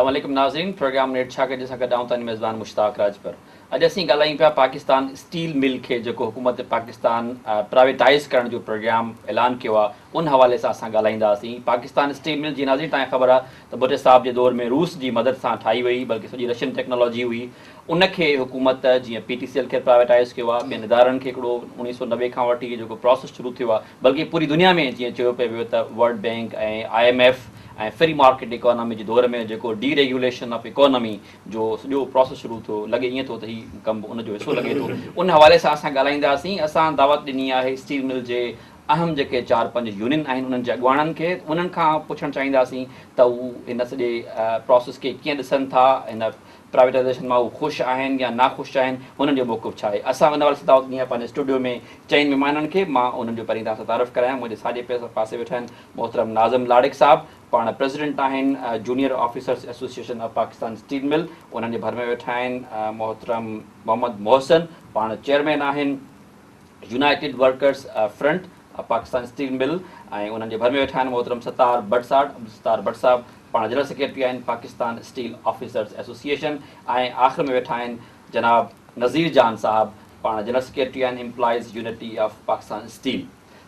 अस्सलाम वालेकुम नाज़रीन, प्रोग्राम नेट छा के जैसा गॾाऊं तानी मेज़बान मुश्ताक राजपर। अॼु असीं ॻाल्हायूं पिया पाकिस्तान स्टील मिल खे जेको हुकूमत पाकिस्तान प्राइवेटाइज़ करण जो प्रोग्राम ऐलान कयो आहे, उन हवाले सां असां ॻाल्हाईंदासीं। पाकिस्तान स्टील मिल जी नाज़रीन तव्हांखे ख़बर आहे त भुट्टो साहब जे दौर में रूस जी मदद सां ठाही वई, बल्कि सॼी रशियन टेक्नोलॉजी हुई। उनखे हुकूमत जीअं PTCL खे प्राइवेटाइज़ कयो आहे, ॿियनि इदारनि खे हिकिड़ो 1990 खां वठी जेको प्रोसेस शुरू थियो आहे, बल्कि पूरी दुनिया में जीअं चयो पियो वियो त वर्ल्ड बैंक ऐं IMF ऐं फ्री मार्केट इकोनॉमी जे दौर में जेको डीरेगुलेशन ऑफ इकोनॉमी जो सॼो प्रोसेस शुरू थियो, लॻे ईअं थो त हीउ कमु उनजो हिसो लॻे थो। उन हवाले सां असां ॻाल्हाईंदासीं। असां दावत ॾिनी आहे स्टील मिल जे अहम जेके 4-5 यूनियन आहिनि उन्हनि जे अॻुवाणनि खे। उन्हनि खां पुछणु चाहींदासीं त हू हिन सॼे प्रोसेस खे कीअं ॾिसनि था, हिन प्राइवेटाइज़ेशन मां हू ख़ुशि आहिनि या नाख़ुशि आहिनि, हुननि जो मौक़िफ़ छा आहे। असां उन हवाले सां दावत ॾिनी आहे पंहिंजे स्टूडियो में 4 महिमाननि खे। मां उन्हनि जो पहिरीं तव्हां सां तारीफ़ करायां। मुंहिंजे साॼे पासे वेठा आहिनि मोहतरम नाज़िम लाड़िक साहब, पाण प्रेसिडेंट आहिनि junior officers association of Pakistan steel mill. उन्हनि जे भर में वेठा आहिनि मोहतरम मोहम्मद मोहसिन, पाण चेयरमैन आहिनि United workers front Pakistan steel mill, ऐं उन्हनि जे भर में वेठा आहिनि मोहतरम सत्तार भट्ट साहब, पाण जनरल सेक्रेटरी आहिनि पाकिस्तान स्टील ऑफिसर्स एसोसिएशन, ऐं आख़िर में वेठा आहिनि जनाब नज़ीर जान साहब, पाण जनरल सेक्रेटरी आहिनि employees unity of Pakistan steel.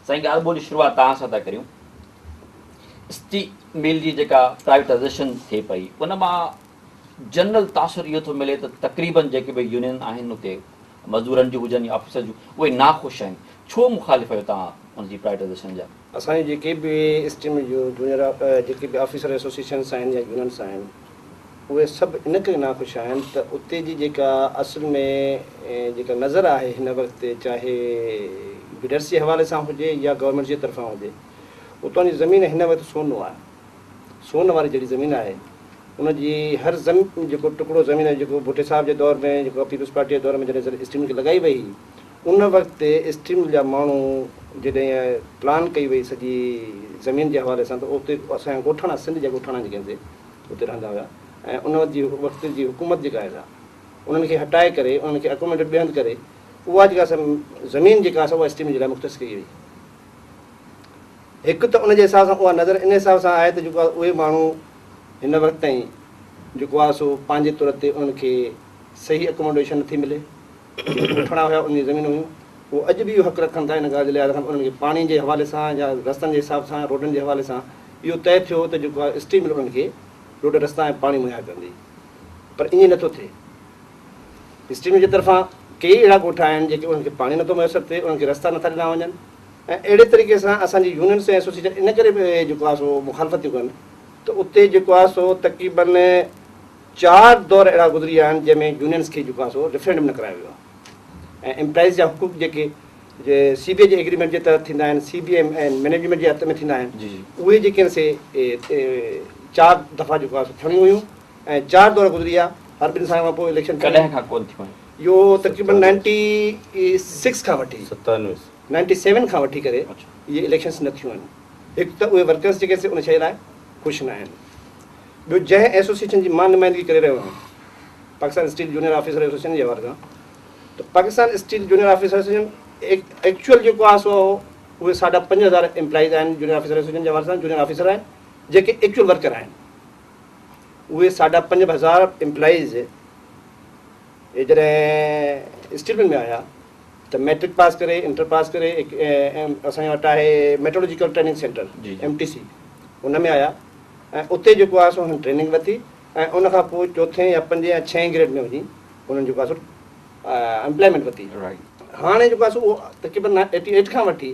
साईं, ॻाल्हि ॿोली शुरूआति तव्हां सां था करियूं। स्टील मिल जी जेका प्राइवेटाइज़ेशन थिए पई, उन मां जनरल तासुर इहो थो मिले त तक़रीबन जेके बि यूनियन आहिनि उते मज़दूरनि जूं हुजनि या ऑफिसर जूं, उहे नाख़ुशि आहिनि। छो मुखालिफ़ आहियो तव्हां उनजी प्राइवेटाइज़ेशन जा? असांजे जेके बि स्टील जो जूनियर जेके बि ऑफिसर एसोसिएशन्स आहिनि या यूनियन्स आहिनि, उहे सभु इन करे नाख़ुशि आहिनि त उते जी जेका असुल में जेका नज़र आहे हिन वक़्तु, चाहे बिडर्स जे हवाले सां हुजे या गवर्नमेंट जे तरफ़ां हुजे, उतां जी ज़मीन हिन वक़्तु सोनो आहे। सोन वारी जहिड़ी ज़मीन आहे, उनजी हर ज़मीन जेको टुकड़ो ज़मीन आहे जेको भुट्टो साहब जे दौर में, जेको पीपल्स पार्टी जे दौर में जॾहिं स्टील मिल खे लॻाई वई, उन वक़्तु स्टील मिल जा माण्हू जॾहिं प्लान कई वई सॼी ज़मीन जे हवाले सां, त उते असांजा ॻोठाणा, सिंध जा ॻोठाणा जेके आहिनि उते रहंदा हुआ, ऐं उन जी वक़्त जी हुकूमत जेका आहे उन्हनि खे हटाए करे, उन्हनि खे अकोमोडेट ॿिए हंधि करे, उहा जेका ज़मीन जेका आहे उहा स्टील मिल जे लाइ मुख़्तस कई वई। हिकु त उनजे हिसाब सां उहा नज़र इन हिसाब सां आहे त जेको आहे उहे माण्हू हिन वक़्त ताईं जेको आहे सो पंहिंजे तौर ते उन्हनि खे सही अकोमोडेशन नथी मिले। ॻोठाणा हुआ, उन जी ज़मीनूं हुयूं, उहो अॼु बि इहो हक़ु रखनि था इन ॻाल्हि जे लिहाज़ सां उन्हनि खे पाणी जे हवाले सां या रस्तनि जे हिसाब सां, रोडनि जे हवाले सां इहो तइ थियो त जेको आहे स्टील मिल उन्हनि खे रोड, रस्ता ऐं पाणी मुहैया कंदी। पर ईअं नथो थिए। स्टील मिल जे तरफ़ां कई अहिड़ा ॻोठा आहिनि जेके उन्हनि खे पाणी नथो मुयसरु थिए, उन्हनि खे रस्ता नथा ॾिना वञनि, ऐं अहिड़े तरीक़े सां असांजी यूनियन्स ऐं एसोसिएशन इन करे बि जेको आहे सो मुखालफ़त थियूं कनि त उते जेको आहे सो तक़रीबन 4 दौर अहिड़ा गुज़री विया आहिनि जंहिंमें यूनियन्स खे जेको आहे सो रेफरेंडम न करायो वियो आहे, ऐं एम्प्लॉइज़ जा हुक़ूक़ जेके CBA जे एग्रीमेंट जे तहत थींदा आहिनि, CBA ऐं मैनेजमेंट जे हथ में थींदा आहिनि, उहे जेके आहिनि से 4 दफ़ा जेको आहे थियणियूं हुयूं, ऐं 4 दौर गुज़री विया। हर 2 साल खां पोइ इलेक्शन कॾहिं खां कोन थियूं आहिनि? इहो तक़रीबन 96 खां वठी 97 खां वठी करे इहे इलेक्शन्स न थियूं आहिनि। हिकु त उहे वर्कर्स जेके उन शइ लाइ ख़ुशि न आहिनि। ॿियो, जंहिं एसोसिएशन जी मां नुमाइंदगी करे रहियो आहियां, Pakistan steel junior officer association जे हवाले सां, त Pakistan steel junior officer association actual जेको आहे सो उहे 5,500 एम्प्लॉइज़ आहिनि जूनियर ऑफिसर एसोसिएशन जे हवाले सां, जूनियर ऑफिसर आहिनि जेके एक्चुअल वर्कर आहिनि। उहे 5,500 एम्प्लॉइज़ जॾहिं स्टील मिल में आया त मैट्रिक पास करे, इंटर पास करे, असांजे वटि आहे मेट्रोलॉजिकल ट्रेनिंग सेंटर MTC, उन में आया, ऐं उते जेको आहे सो हुननि ट्रेनिंग वरिती, ऐं उनखां पोइ 4थे या 5 या 6 ग्रेड में वञी उन्हनि जेको आहे सो एम्प्लॉयमेंट वरिती। हाणे जेको आहे सो उहो तक़रीबन 88 खां वठी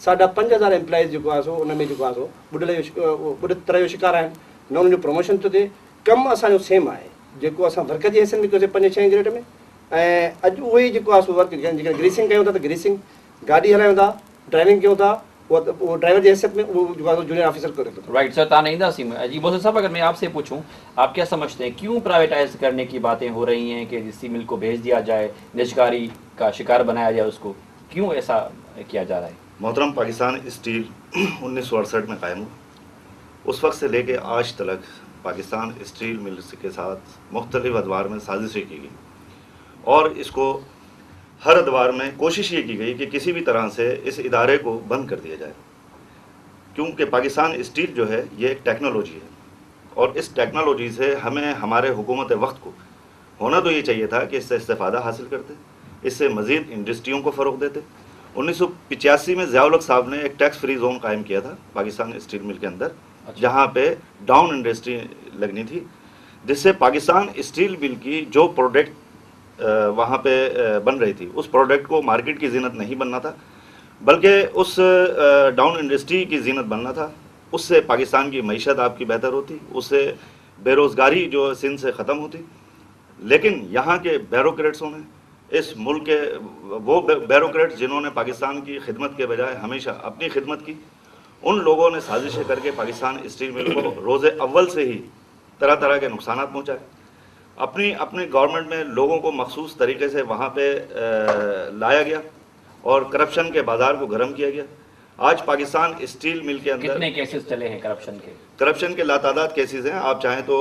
5,500 एम्प्लॉइज़ जेको आहे सो उन में जेको आहे सो ॿुॾ तरह जो शिकार आहिनि। न उन्हनि जो प्रमोशन थो थिए, कमु असांजो सेम आहे जेको असां वर्कर जी हैसियत में कयोसीं 5-6 ग्रेड में, ऐं अॼु उहो ई जेको आहे सो वर्क जेके ग्रीसिंग कयूं था त ग्रीसिंग, गाॾी हलायूं था, ड्राइविंग कयूं था, वो ड्राइवर की हैसियत में वो जूनियर ऑफिसर करे तो। राइट सर, तान इंदासी में जी मोहसिन साहब, अगर मैं आपसे पूछूं, आप क्या समझते हैं क्यों प्राइवेटाइज करने की बातें हो रही हैं कि स्टील मिल को भेज दिया जाए, निजकारी का शिकार बनाया जाए उसको, क्यों ऐसा किया जा रहा है? मोहतरम, पाकिस्तान स्टील 1968 में कायम हुआ। उस वक्त से लेके आज तक पाकिस्तान स्टील मिल के साथ मुख्तलिफ अदवार में साजिशें की गई, और इसको हर अदवार में कोशिश ये की गई कि किसी भी तरह से इस इदारे को बंद कर दिया जाए, क्योंकि पाकिस्तान स्टील जो है ये एक टेक्नोलॉजी है, اور اس ٹیکنالوجی سے ہمیں ہمارے حکومت وقت کو ہونا تو یہ چاہیے تھا کہ اس سے استفادہ حاصل کرتے، اس سے مزید انڈسٹریوں کو فروغ دیتے۔ 1985 میں ضیاء الحق صاحب نے ایک ٹیکس فری زون قائم کیا تھا پاکستان اسٹیل مل کے اندر، جہاں پہ ڈاؤن انڈسٹری لگنی تھی، جس سے پاکستان اسٹیل مل کی جو پروڈکٹ وہاں پہ بن رہی تھی اس پروڈکٹ کو مارکیٹ کی زینت نہیں بننا تھا، بلکہ اس ڈاؤن انڈسٹری کی زینت بننا تھا۔ اس سے پاکستان کی معیشت آپ کی بہتر ہوتی، اس سے بے روزگاری جو سندھ سے ختم ہوتی۔ لیکن یہاں کے بیوروکریٹسوں نے، اس ملک کے وہ بیوروکریٹس جنہوں نے پاکستان کی خدمت کے بجائے ہمیشہ اپنی خدمت کی، ان لوگوں نے سازشیں کر کے پاکستان اسٹیل مل کو روز اول سے ہی طرح طرح کے نقصانات پہنچائے۔ اپنی گورنمنٹ میں لوگوں کو مخصوص طریقے سے وہاں پہ لایا گیا اور کرپشن کے بازار کو گرم کیا گیا۔ آج پاکستان اسٹیل مل کے اندر کتنے کیسز چلے ہیں کرپشن کے لاتعداد کیسز ہیں، آپ چاہیں تو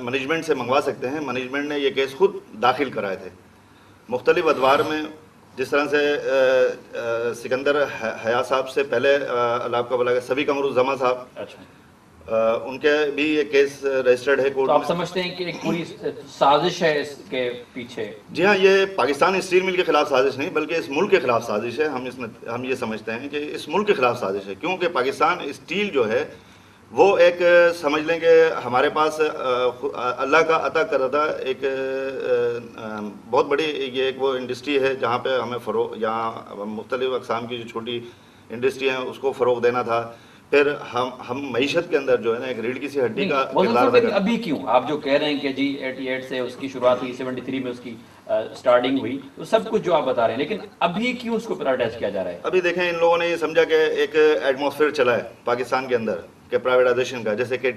مینجمنٹ سے منگوا سکتے ہیں۔ مینجمنٹ نے یہ کیس خود داخل کرائے تھے مختلف ادوار میں، جس طرح سے سکندر حیا صاحب سے پہلے اللہ آپ کا بھلا کہ سبھی قمر الزما صاحب، ان کے بھی یہ کیس رجسٹرڈ ہے کورٹ میں۔ آپ سمجھتے ہیں کہ ایک پوری سازش ہے اس کے پیچھے؟ جی ہاں، یہ پاکستان اسٹیل مل کے خلاف سازش نہیں بلکہ اس ملک کے خلاف سازش ہے۔ ہم یہ سمجھتے ہیں کہ اس ملک کے خلاف سازش ہے، کیونکہ پاکستان اسٹیل جو ہے وہ ایک سمجھ لیں کہ ہمارے پاس اللہ کا عطا کردہ ایک بہت بڑی یہ ایک وہ انڈسٹری ہے جہاں پہ ہمیں فروغ، یہاں مختلف اقسام کی جو چھوٹی انڈسٹری ہیں اس کو فروغ دینا تھا۔ پھر ہم معیشت کے اندر جو ہے نا ایک ریڑھ کی سی ہڈی کا کردار ادا کرتے ہیں۔ ابھی کیوں آپ جو کہہ رہے ہیں کہ جی 88 سے اس کی شروعات ہوئی، 73 میں اس کی سٹارٹنگ ہوئی، تو سب کچھ جو آپ بتا رہے ہیں، لیکن ابھی کیوں اس کو پرائیویٹائز کیا جا رہا ہے؟ ابھی دیکھیں، ان لوگوں نے یہ سمجھا کہ ایک ایٹماسفیئر چلا ہے پاکستان کے اندر کہ پرائیویٹائزیشن کا، جیسے کہ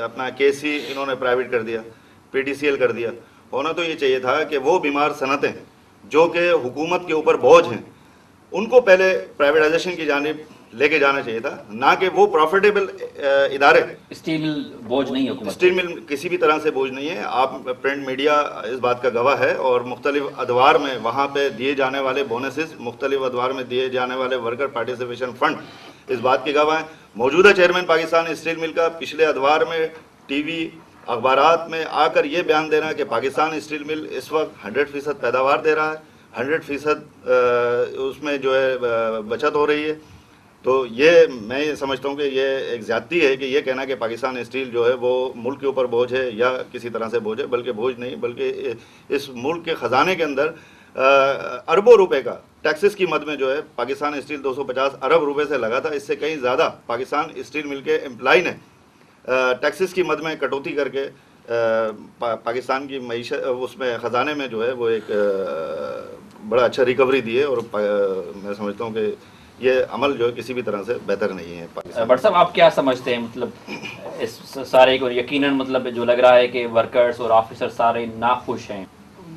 اپنا کے سی انہوں نے پرائیویٹ کر دیا، پی ٹی سی ایل کر دیا۔ ہونا تو یہ چاہیے تھا کہ وہ بیمار صنعتیں جو کہ حکومت کے اوپر بوجھ ہیں ان کو پہلے پرائیویٹائزیشن کی جانب لے کے جانا چاہیے تھا، نہ کہ وہ پروفیٹیبل ادارے۔ اسٹیل مل بوجھ نہیں ہے حکومت، اسٹیل مل کسی بھی طرح سے بوجھ نہیں ہے۔ آپ پرنٹ میڈیا اس بات کا گواہ ہے، اور مختلف ادوار میں وہاں پہ دیے جانے والے بونسز، مختلف ادوار میں دیے جانے والے ورکر پارٹیسپیشن فنڈ اس بات کے گواہ ہیں۔ موجودہ چیئرمین پاکستان اسٹیل مل کا پچھلے ادوار میں ٹی وی اخبارات میں آ کر یہ بیان دے رہا ہے کہ پاکستان اسٹیل مل اس وقت 100% پیداوار دے رہا ہے، 100% اس میں جو ہے بچت ہو رہی ہے۔ تو یہ میں یہ سمجھتا ہوں کہ یہ ایک زیادتی ہے کہ یہ کہنا کہ پاکستان اسٹیل جو ہے وہ ملک کے اوپر بوجھ ہے یا کسی طرح سے بوجھ ہے، بلکہ بوجھ نہیں، بلکہ اس ملک کے خزانے کے اندر اربوں روپے کا ٹیکسز کی مد میں جو ہے پاکستان اسٹیل 250 ارب روپے سے لگا تھا۔ اس سے کہیں زیادہ پاکستان اسٹیل مل کے امپلائی نے ٹیکسز کی مد میں کٹوتی کر کے پاکستان کی معیشت اس میں خزانے میں جو ہے وہ ایک بڑا اچھا ریکوری دی ہے، اور میں سمجھتا ہوں کہ یہ عمل جو ہے کسی بھی طرح سے بہتر نہیں ہے پاکستان۔ بٹ صاحب آپ کیا سمجھتے ہیں، مطلب اس سارے کو یقیناً مطلب جو لگ رہا ہے کہ ورکرز اور آفیسر سارے ناخوش ہیں،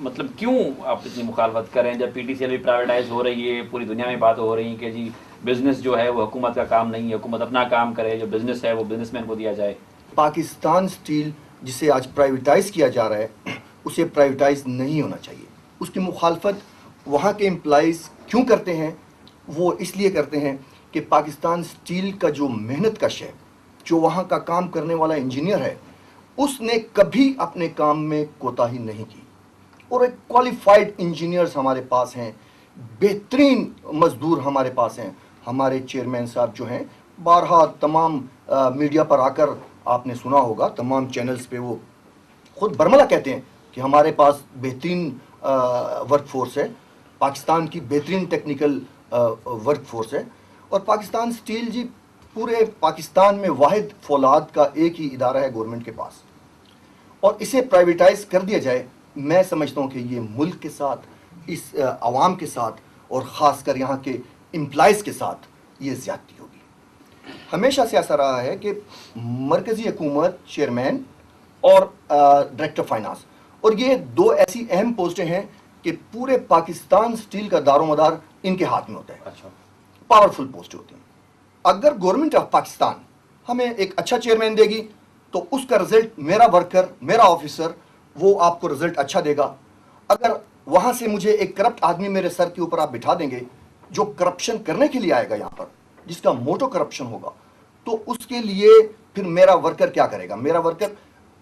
مطلب کیوں آپ اتنی مخالفت کریں جب پی ٹی سی ایل بھی پرائیویٹائز ہو رہی ہے، پوری دنیا میں بات ہو رہی ہے کہ جی بزنس جو ہے وہ حکومت کا کام نہیں ہے، حکومت اپنا کام کرے، جو بزنس ہے وہ بزنس مین کو دیا جائے۔ پاکستان اسٹیل جسے آج پرائیویٹائز کیا جا رہا ہے اسے پرائیویٹائز نہیں ہونا چاہیے۔ اس کی مخالفت وہاں کے امپلائیز کیوں کرتے ہیں؟ وہ اس لیے کرتے ہیں کہ پاکستان اسٹیل کا جو محنت کش ہے، جو وہاں کا کام کرنے والا انجینئر ہے، اس نے کبھی اپنے کام میں کوتاہی نہیں کی، اور ایک کوالیفائڈ انجینئرز ہمارے پاس ہیں، بہترین مزدور ہمارے پاس ہیں۔ ہمارے چیئرمین صاحب جو ہیں بارہا تمام میڈیا پر آ کر آپ نے سنا ہوگا، تمام چینلز پہ وہ خود برملا کہتے ہیں کہ ہمارے پاس بہترین ورک فورس ہے، پاکستان کی بہترین ٹیکنیکل ورک فورس ہے۔ اور پاکستان اسٹیل جی پورے پاکستان میں واحد فولاد کا ایک ہی ادارہ ہے گورنمنٹ کے پاس، اور اسے پرائیویٹائز کر دیا جائے، میں سمجھتا ہوں کہ یہ ملک کے ساتھ، اس عوام کے ساتھ، اور خاص کر یہاں کے امپلائیز کے ساتھ یہ زیادتی ہوگی۔ ہمیشہ سے ایسا رہا ہے کہ مرکزی حکومت چیئرمین اور ڈائریکٹر فائنانس، اور یہ دو ایسی اہم پوسٹیں ہیں کہ پورے پاکستان اسٹیل کا دار و مدار ان کے ہاتھ میں ہوتا ہے، پاورفل پوسٹ ہوتی ہیں۔ اگر گورنمنٹ آف پاکستان ہمیں ایک اچھا چیئرمین دے گی تو اس کا رزلٹ میرا ورکر، میرا آفیسر، وہ آپ کو رزلٹ اچھا دے گا۔ اگر وہاں سے مجھے ایک کرپٹ آدمی میرے سر کے اوپر آپ بٹھا دیں گے جو کرپشن کرنے کے لیے آئے گا یہاں پر، جس کا موٹو کرپشن ہوگا، تو اس کے لیے फिर मेरा वर्कर क्या करेगा? मेरा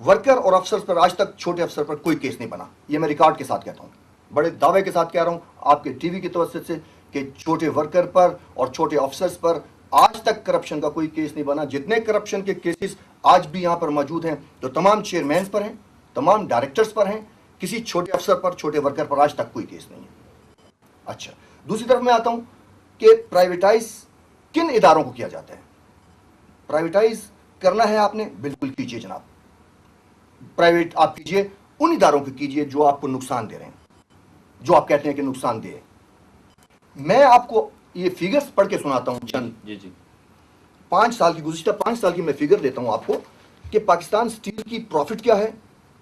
वर्कर और अफसर पर आज तक छोटे अफसर पर कोई केस नहीं बना। ये मैं रिकॉर्ड के साथ कहता हूँ, बड़े दावे के साथ कह रहा हूँ आपके टीवी की तवज्जो से कि छोटे वर्कर पर और छोटे अफसर्स पर आज तक करप्शन का कोई केस नहीं बना। जितने करप्शन के केसेस आज भी यहाँ पर मौजूद हैं तो तमाम चेयरमैन पर हैं, तमाम डायरेक्टर्स पर हैं, किसी छोटे अफसर पर, छोटे वर्कर पर आज तक कोई केस नहीं है। अच्छा, दूसरी तरफ मैं आता हूँ कि प्राइवेटाइज किन इदारों को किया जाता है? प्राइवेटाइज करना है आपने, बिल्कुल कीजिए जनाब। प्राइवेट आप कीजिए, उन इदारों को कीजिए जो आपको नुकसान दे रहे हैं, जो आप कहते हैं कि नुकसान दे। मैं आपको ये फिगर्स पढ़ के सुनाता हूं चंद। जी 5 साल की, गुज़िश्ता 5 साल की मैं फिगर देता हूं आपको कि पाकिस्तान स्टील की प्रॉफिट क्या है,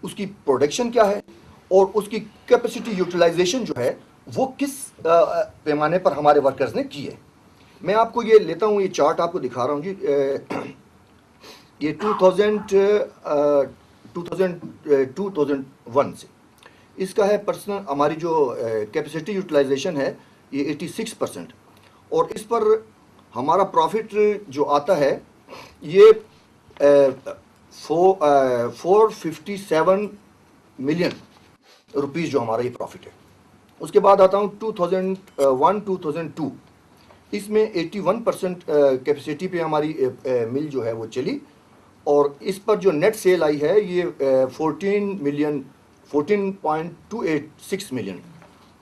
उसकी प्रोडक्शन क्या है और उसकी कैपेसिटी यूटिलाइजेशन जो है वो किस पैमाने पर हमारे वर्कर्स ने की है। मैं आपको ये लेता हूं, ये चार्ट आपको दिखा रहा हूं जी। ये 2001 से इसका है पर्सनल, हमारी जो कैपेसिटी यूटिलाइजेशन है ये 86%, और इस पर हमारा प्रॉफिट जो आता है ये 457 मिलियन रुपीस जो हमारा ये प्रॉफिट है। उसके बाद आता हूँ 2001-2002, इसमें 81% कैपेसिटी पे हमारी मिल जो है वो चली, और इस पर जो नेट सेल आई है ये 14.286 मिलियन,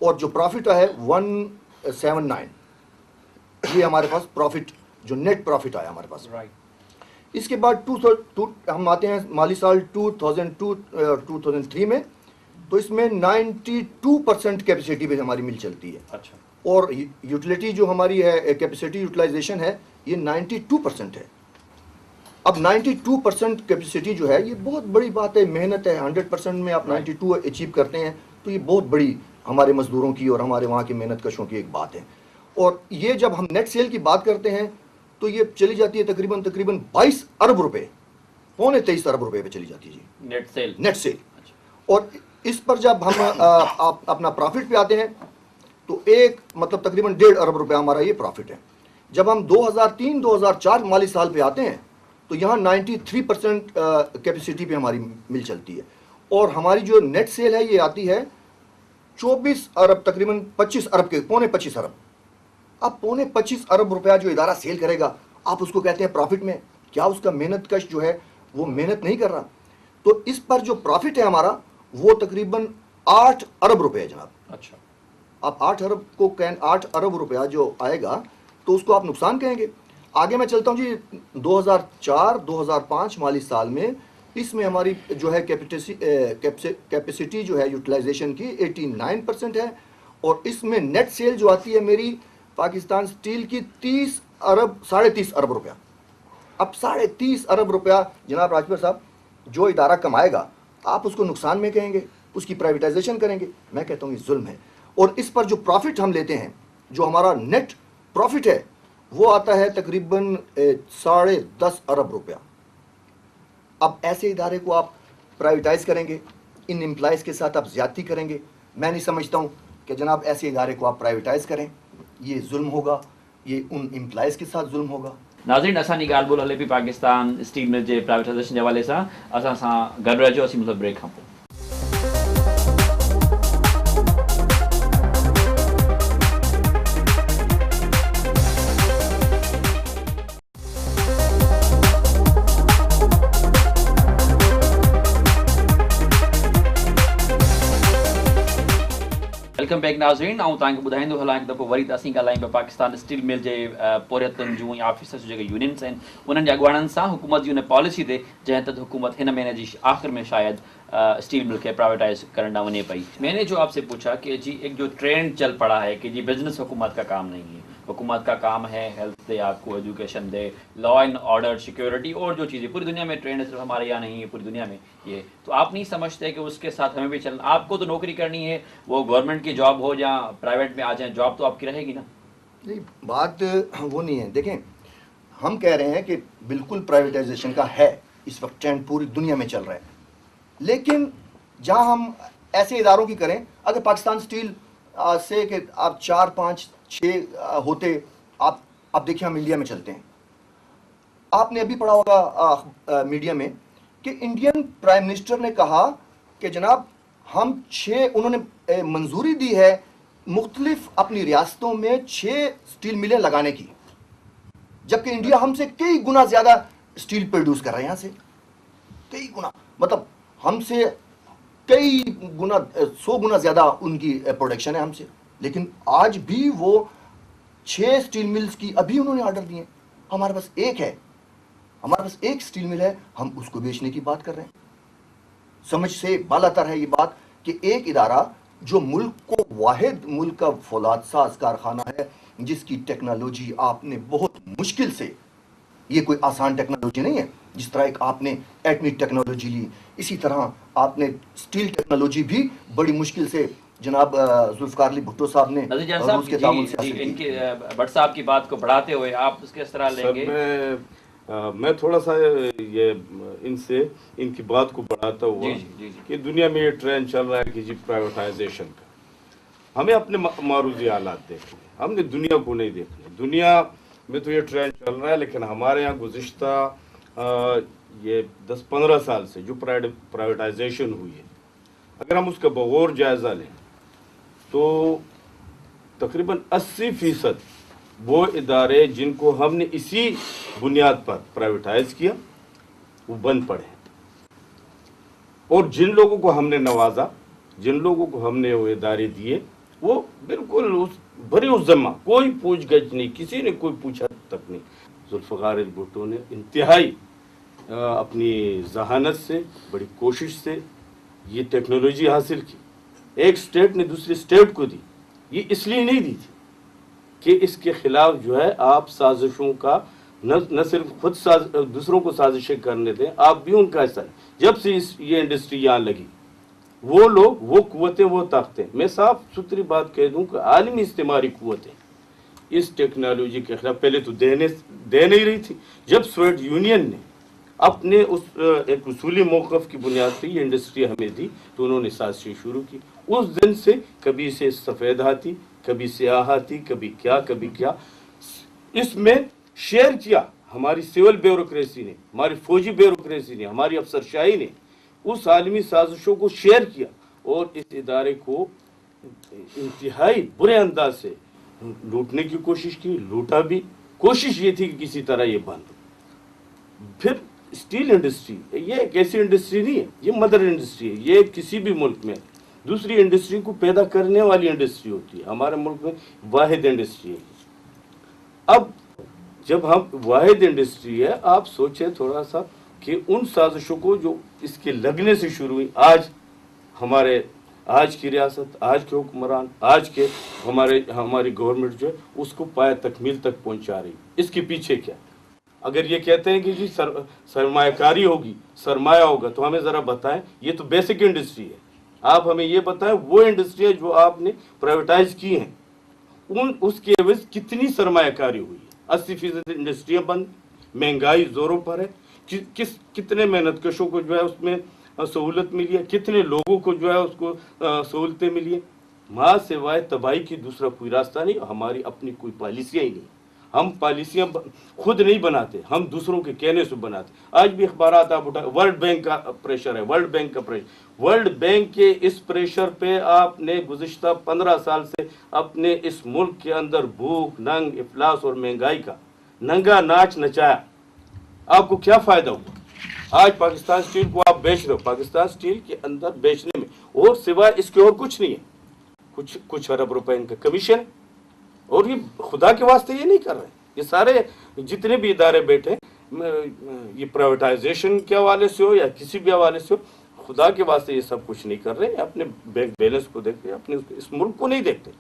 और जो प्रॉफिट आया है 179, ये हमारे पास प्रॉफिट, जो नेट प्रॉफिट आया हमारे पास। राइट। इसके बाद हम आते हैं माली साल 2002-2003 में, तो इसमें 92% कैपेसिटी पे हमारी मिल चलती है। अच्छा। और यूटिलिटी जो हमारी है, कैपेसिटी यूटिलाइजेशन है, ये 92% है। अब 92% कैपेसिटी जो है ये बहुत बड़ी बात है, मेहनत है। 100% में आप 92 अचीव करते हैं तो ये बहुत बड़ी हमारे मजदूरों की और हमारे वहाँ के मेहनत कशों की एक बात है। और ये जब हम नेट सेल की बात करते हैं तो ये चली जाती है तकरीबन 22 अरब रुपए, 23 अरब रुपए पे चली जाती है जी, नेट सेल। और इस पर जब हम आप अपना प्रॉफिट पे आते हैं तो एक मतलब तकरीबन 1.5 अरब रुपए हमारा ये प्रॉफिट है। जब हम 2003-2004 माली साल पे आते हैं तो यहाँ 93% कैपेसिटी पे हमारी मिल चलती है, और हमारी जो नेट सेल है ये आती है 24 अरब, तकरीबन 25 अरब के, 25 अरब। अब 25 अरब रुपया जो इदारा सेल करेगा, आप उसको कहते हैं प्रॉफिट में? क्या उसका मेहनत कश जो है वो मेहनत नहीं कर रहा? तो इस पर जो प्रॉफिट है हमारा वो तकरीबन 8 अरब रुपए है जनाब। अच्छा। आप 8 अरब रुपया जो आएगा तो उसको आप नुकसान कहेंगे। आगे मैं चलता हूँ जी, 2004-2005 माली साल में इसमें हमारी जो है कैपेसिटी जो है यूटिलाइजेशन की 89% है, और इसमें नेट सेल जो आती है मेरी पाकिस्तान स्टील की 30 अरब, 30.5 अरब रुपया। अब 30.5 अरब रुपया जनाब राजपूत साहब जो इदारा कमाएगा, आप उसको नुकसान में कहेंगे, उसकी प्राइवेटाइजेशन करेंगे? मैं कहता हूँ ये जुल्म है। और इस पर जो प्रॉफिट हम लेते हैं, जो हमारा नेट प्रॉफिट है, वो आता है तकरीबन 10.5 अरब रुपया। अब ऐसे इदारे को आप प्राइवेटाइज करेंगे, इन एम्प्लॉइज के साथ आप ज्यादती करेंगे। मैं नहीं समझता हूँ कि जनाब ऐसे इदारे को आप प्राइवेटाइज करें, ये जुल्म होगा, ये उन एम्प्लॉइज के साथ जुल्म होगा। नाज़रीन, असांजी ॻाल्हि ॿोल हले पई पाकिस्तान स्टील मिल जे प्राइवेटाइज़ेशन जे हवाले सां। असां सां गॾु रहिजो, असीं मतिलबु ब्रेक खां पोइ। वेलकम बैक नाज़रीन। ऐं तव्हांखे ॿुधाईंदो हलां हिकु दफ़ो वरी त असीं ॻाल्हायूं पिया पाकिस्तान स्टील मिल जे पोरियतनि जूं या ऑफिसर्स जूं जेके यूनियन्स आहिनि उन्हनि जे अॻुवाणनि सां हुकूमत जी उन पॉलिसी ते जंहिं तहत हुकूमत हिन महीने जी आख़िर में शायद स्टील मिल के प्राइवेटाइज करना वने पई। मैंने जो आपसे पूछा कि जी एक जो ट्रेंड चल पड़ा है कि जी बिजनेस हुकूमत का काम नहीं है, हुकूमत का काम है हेल्थ दे, आपको education they, law and order, security और जो चीज़ें पूरी दुनिया में ट्रेंड है, सिर्फ हमारे यहाँ नहीं है, पूरी दुनिया में ये। तो आप नहीं समझते कि उसके साथ हमें भी चलना? आपको तो नौकरी करनी है, वो गवर्नमेंट की जॉब हो या प्राइवेट में आ जाए, जॉब तो आपकी रहेगी ना। नहीं, बात वो नहीं है। देखें, हम कह रहे हैं कि बिल्कुल प्राइवेटाइजेशन का है इस वक्त ट्रेंड, पूरी दुनिया में चल रहा है, लेकिन जहां हम ऐसे इदारों की करें, अगर पाकिस्तान स्टील से कि आप 4, 5, 6 होते, आप देखिए हम इंडिया में चलते हैं, آپ نے ابھی پڑھا ہوگا میڈیا میں کہ انڈین پرائم منسٹر نے کہا کہ جناب ہم انہوں نے منظوری دی ہے مختلف اپنی ریاستوں میں 6 سٹیل ملیں لگانے کی، جبکہ انڈیا ہم سے کئی گنا زیادہ سٹیل پروڈیوس کر رہا ہے، یہاں سے کئی گنا، مطلب ہم سے کئی گنا 100 گنا زیادہ ان کی پروڈکشن ہے ہم سے، لیکن آج بھی وہ 6 سٹیل ملز کی ابھی انہوں نے آرڈر دیے، ہمارے پاس ایک ہے، ہمارے پاس ایک سٹیل مل ہے، ہم اس کو بیچنے کی بات کر رہے ہیں۔ سمجھ سے بالاتر ہے یہ بات کہ ایک ادارہ جو ملک کو واحد ملک کا فولاد ساز کارخانہ ہے، جس کی ٹیکنالوجی آپ نے بہت مشکل سے، یہ کوئی آسان ٹیکنالوجی نہیں ہے، جس طرح ایک آپ نے ایٹمی ٹیکنالوجی لی، اسی طرح آپ نے سٹیل ٹیکنالوجی بھی بڑی مشکل سے جناب ذوالفقار علی بھٹو صاحب نے نذیر جان صاحب روس کے تعاون سے جی حاصل ان کی۔ کے بٹ صاحب کی بات کو بڑھاتے ہوئے آپ اس کے اس طرح لیں گے؟ میں تھوڑا سا یہ ان کی بات کو بڑھاتا ہوا کہ دنیا میں یہ ٹرینڈ چل رہا ہے کہ جی پرائیویٹائزیشن کا، ہمیں اپنے معروضی حالات دیکھنے، ہم نے دنیا کو نہیں دیکھنا۔ دنیا میں تو یہ ٹرینڈ چل رہا ہے، لیکن ہمارے یہاں گزشتہ یہ 10-15 سال سے جو پرائیویٹائزیشن ہوئی ہے، اگر ہم اس کا بغور جائزہ لیں تو تقریباً 80% وہ ادارے جن کو ہم نے اسی بنیاد پر پرائیویٹائز کیا وہ بند پڑے ہیں، اور جن لوگوں کو ہم نے نوازا، جن لوگوں کو ہم نے وہ ادارے دیے، وہ بالکل بھری اس ذمہ، کوئی پوچھ گچھ نہیں، کسی نے کوئی پوچھا تک نہیں۔ ذوالفقار علی بھٹو نے انتہائی اپنی ذہانت سے، بڑی کوشش سے یہ ٹیکنالوجی حاصل کی، ایک سٹیٹ نے دوسری سٹیٹ کو دی۔ یہ اس لیے نہیں دی تھی کہ اس کے خلاف جو ہے آپ سازشوں کا نہ صرف خود دوسروں کو سازشیں کرنے دیں، آپ بھی ان کا حصہ لیں۔ جب سے یہ انڈسٹری یہاں لگی، وہ لوگ، وہ قوتیں، وہ طاقتیں، میں صاف ستھری بات کہہ دوں کہ عالمی استعماری قوتیں اس ٹیکنالوجی کے خلاف پہلے تو دے نہیں رہی تھی۔ جب سوویت یونین نے اپنے اس ایک اصولی موقف کی بنیاد پہ یہ انڈسٹری ہمیں دی تو انہوں نے سازشیں شروع کی۔ اس دن سے کبھی سے سفید ہاتھی، کبھی سیاہ ہاتھی، کبھی کیا اس میں شیئر کیا۔ ہماری سول بیوروکریسی نے، ہماری فوجی بیوروکریسی نے، ہماری افسرشاہی نے اس عالمی سازشوں کو شیئر کیا اور اس ادارے کو انتہائی برے انداز سے لوٹنے کی کوشش کی، لوٹا بھی۔ کوشش یہ تھی کہ کسی طرح یہ بند ہو۔ پھر اسٹیل انڈسٹری یہ ایک ایسی انڈسٹری نہیں ہے، یہ مدر انڈسٹری ہے، یہ کسی بھی ملک میں دوسری انڈسٹری کو پیدا کرنے والی انڈسٹری ہوتی ہے۔ ہمارے ملک میں واحد انڈسٹری ہے۔ اب جب ہم واحد انڈسٹری ہے، آپ سوچیں تھوڑا سا کہ ان سازشوں کو جو اس کے لگنے سے شروع ہوئی، آج کی ریاست، آج کے حکمران، آج کے ہماری گورنمنٹ جو ہے اس کو پایہ تکمیل تک پہنچا رہی۔ اس کے پیچھے کیا؟ اگر یہ کہتے ہیں کہ جی سرمایہ کاری ہوگی، سرمایہ ہوگا، تو ہمیں ذرا بتائیں، یہ تو بیسک انڈسٹری ہے، آپ ہمیں یہ بتائیں وہ انڈسٹریاں جو آپ نے پرائیویٹائز کی ہیں اس کے عوض کتنی سرمایہ کاری ہوئی ہے؟ 80% انڈسٹریاں بند، مہنگائی زوروں پر ہے، کتنے محنت کشوں کو جو ہے اس میں سہولت ملی ہے، کتنے لوگوں کو جو ہے اس کو سہولتیں ملی ہیں۔ ماں سوائے تباہی کی دوسرا کوئی راستہ نہیں۔ ہماری اپنی کوئی پالیسیاں ہی نہیں، ہم پالیسیاں خود نہیں بناتے، ہم دوسروں کے کہنے سے بناتے۔ آج بھی اخبارات آپ اٹھائیں، ورلڈ بینک کا پریشر ہے، ورلڈ بینک کا پریشر، ورلڈ بینک کے اس پریشر پہ آپ نے گزشتہ 15 سال سے اپنے اس ملک کے اندر بھوک، ننگ، افلاس اور مہنگائی کا ننگا ناچ نچایا۔ آپ کو کیا فائدہ ہوا؟ آج پاکستان اسٹیل کو آپ بیچ رہے ہو، پاکستان اسٹیل کے اندر بیچنے میں اور سوائے اس کے اور کچھ نہیں ہے، کچھ ارب روپے ان کا کمیشن ہے، اور یہ خدا کے واسطے یہ نہیں کر رہے۔ یہ سارے جتنے بھی ادارے بیٹھے، یہ پرائیویٹائزیشن کے حوالے سے ہو یا کسی بھی حوالے سے ہو، خدا کے واسطے یہ سب کچھ نہیں کر رہے۔ اپنے بینک بیلنس کو دیکھتے، اپنے اس ملک کو نہیں دیکھتے،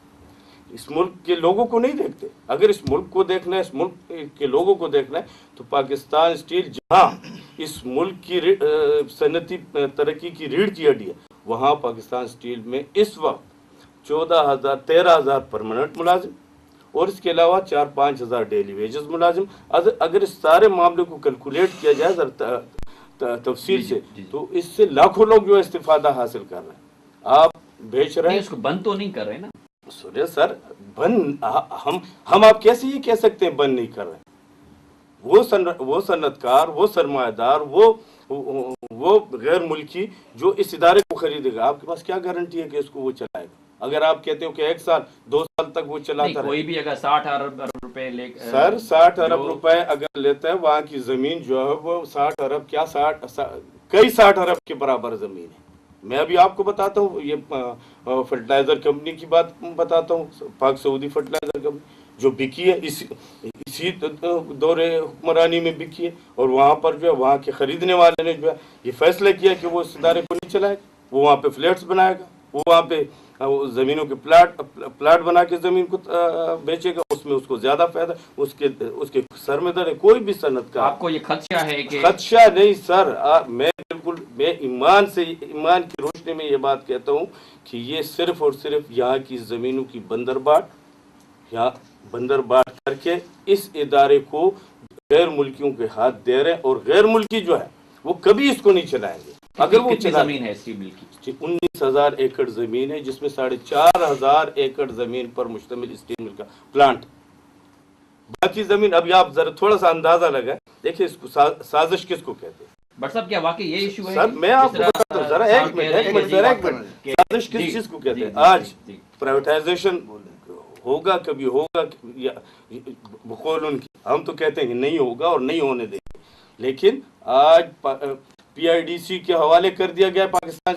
اس ملک کے لوگوں کو نہیں دیکھتے۔ اگر اس ملک کو دیکھنا ہے، اس ملک کے لوگوں کو دیکھنا ہے، تو پاکستان اسٹیل جہاں اس ملک کی صنعتی ترقی کی ریڑھ کی ہڈی ہے، وہاں پاکستان اسٹیل میں اس وقت 13,000 پرماننٹ ملازم اور اس کے علاوہ 4-5 ہزار ڈیلی ویجز ملازم۔ اگر اس سارے معاملے کو کیلکولیٹ کیا جائے ذرا تفصیل سے، تو اس سے لاکھوں لوگ جو استفادہ حاصل کر رہے ہیں۔ آپ بیچ رہے ہیں، اس کو بند تو نہیں کر رہے نا سورے سر، بند ہم آپ کیسے یہ کہہ سکتے ہیں بند نہیں کر رہے ہیں؟ वो सनतकार, वो सरमायादार, वो गैर मुल्की जो इस इदारे को खरीदेगा, आपके पास क्या गारंटी है कि इसको वो चलाएगा? अगर आप कहते हो कि 1 साल 2 साल तक वो चलाता रहे, कोई भी अगर 60 अरब रुपए ले, सर 60 अरब रुपए अगर लेता है, वहाँ की जमीन जो है वो 60 अरब क्या 60 अरब के बराबर जमीन है। मैं अभी आपको बताता हूँ, ये फर्टिलाइजर कंपनी की बात बताता हूँ, पाक सऊदी फर्टिलाइजर कंपनी जो बिकी है इसी दौरे हुक्मरानी में बिकी है, और वहाँ पर जो है वहाँ के खरीदने वाले ने जो है ये फैसला किया कि वो इस इदारे को नहीं चलाएगा, वो वहाँ पे फ्लैट्स बनाएगा, वो वहाँ पे जमीनों के प्लाट बना के जमीन को बेचेगा, उसमें उसको ज्यादा फायदा, उसके सर में दर है। कोई भी सनत का आपको ये खदशा है कि? खदशा नहीं सर, मैं ईमान की रोशनी में ये बात कहता हूँ कि ये सिर्फ और सिर्फ यहाँ की जमीनों की बंदरबाट करके इस इदारे को गैर मुल्कियों के हाथ दे रहे हैं, और गैर मुल्की जो है वो कभी इसको नहीं चलाएंगे। अगर वो जमीन है स्टील मिल की 19,000 एकड़ जमीन है, जिसमें 4,500 एकड़ जमीन पर मुश्तमिल स्टील मिल का प्लांट। बाकी जमीन अभी आप जरा थोड़ा सा अंदाजा लगाए, देखिए इसको साजिश किसको कहते हैं। बट साहब क्या वाकई ये इशू है? सर मैं आपको बताता हूँ, जरा एक मिनट, साजिश किस चीज को कहते हैं? आज प्राइवेटाइजेशन होगा, कभी होगा बकौल उनकी, हम तो कहते हैं कि नहीं होगा और नहीं होने देंगे, लेकिन आज PIDC के हवाले कर दिया गया पाकिस्तान,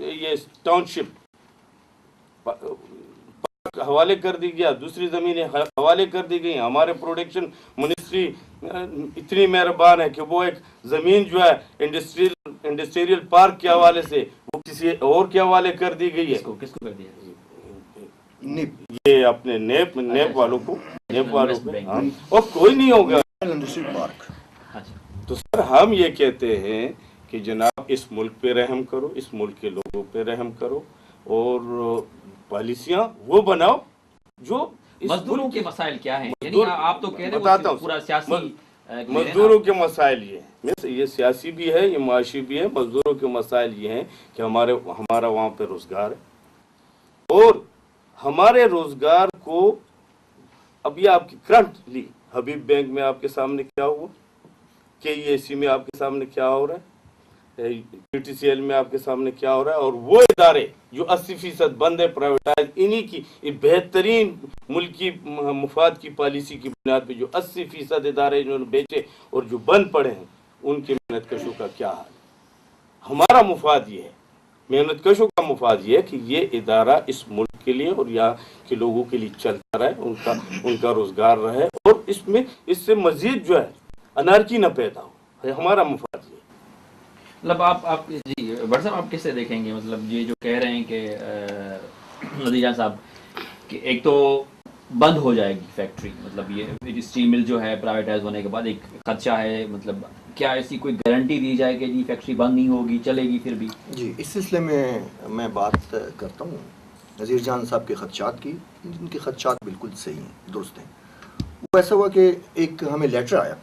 ये टाउनशिप हवाले कर दी गया, दूसरी जमीनें हवाले कर दी गई। हमारे प्रोडक्शन मिनिस्ट्री इतनी मेहरबान है कि वो एक जमीन जो है इंडस्ट्रियल पार्क के हवाले से वो किसी और के हवाले कर दी गई है। किसको कर दिया? ये अपने नेप वालों को और कोई नहीं होगा इंडस्ट्रियल पार्क। तो सर हम ये कहते हैं कि जनाब इस मुल्क पे रहम करो, इस मुल्क के लोगों पे रहम करो, और पॉलिसियां वो बनाओ जो मजदूरों के मसाइल क्या हैं? यानी आप तो कह रहे बताता हो पूरा सियासी मजदूरों के मसाइल ये सियासी भी है, ये माशी भी है। मजदूरों के मसाइल ये हैं कि हमारा वहाँ पे रोजगार है, और हमारे रोजगार को अभी आपकी करंटली हबीब बैंक में आपके सामने क्या हुआ, KEC में आपके सामने क्या हो रहा है, PTCL में आपके सामने क्या हो रहा है, और वो इदारे जो 80% बंद है प्राइवेटाइज, इन्हीं की बेहतरीन मुल्की मुफाद की पॉलिसी की बुनियाद पे जो 80% इदारे इन्होंने बेचे और जो बंद पड़े हैं, उनके मेहनत कशों का क्या हाल है। हमारा मुफाद ये है, मेहनत कशों का मुफाद ये है कि ये इदारा इस मुल्क के लिए और यहाँ के लोगों के लिए चलता रहे, उनका रोजगार रहे, और इससे मजीद जो है अनारकी न पैदा हो। हमारा मुफाद ये। मतलब आप जी बट साहब आप किससे देखेंगे, मतलब ये जो कह रहे हैं कि नदीजा साहब कि एक तो बंद हो जाएगी फैक्ट्री, मतलब ये स्टील मिल जो है प्राइवेटाइज होने के बाद एक खदशा है, मतलब क्या ऐसी कोई गारंटी दी जाए कि जी फैक्ट्री बंद नहीं होगी, चलेगी फिर भी? जी, इस सिलसिले में मैं बात करता हूँ नज़ीर जान साहब के खदशात की। इनके खदशात बिल्कुल सही हैं, दुरुस्त हैं। वो ऐसा हुआ कि एक हमें लेटर आया,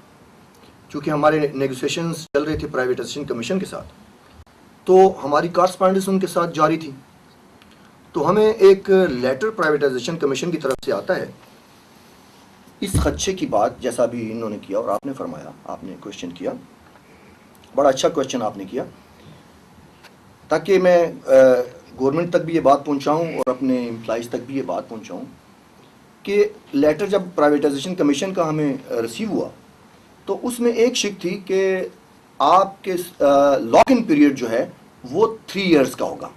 चूँकि हमारे नेगोशिएशंस चल रहे थे प्राइवेटाइजेशन कमीशन के साथ, तो हमारी कॉरस्पॉन्डेंस उनके साथ जारी थी। तो हमें एक लेटर प्राइवेटाइजेशन कमीशन की तरफ से आता है इस खदशे की बात, जैसा भी इन्होंने किया और आपने फरमाया, आपने क्वेश्चन किया, बड़ा अच्छा क्वेश्चन आपने किया, ताकि मैं गवर्नमेंट तक भी ये बात पहुंचाऊं और अपने एम्प्लॉइज़ तक भी ये बात पहुंचाऊं कि लेटर जब प्राइवेटाइजेशन कमीशन का हमें रिसीव हुआ तो उसमें एक शिक थी कि आपके लॉक इन पीरियड जो है वो 3 इयर्स का होगा।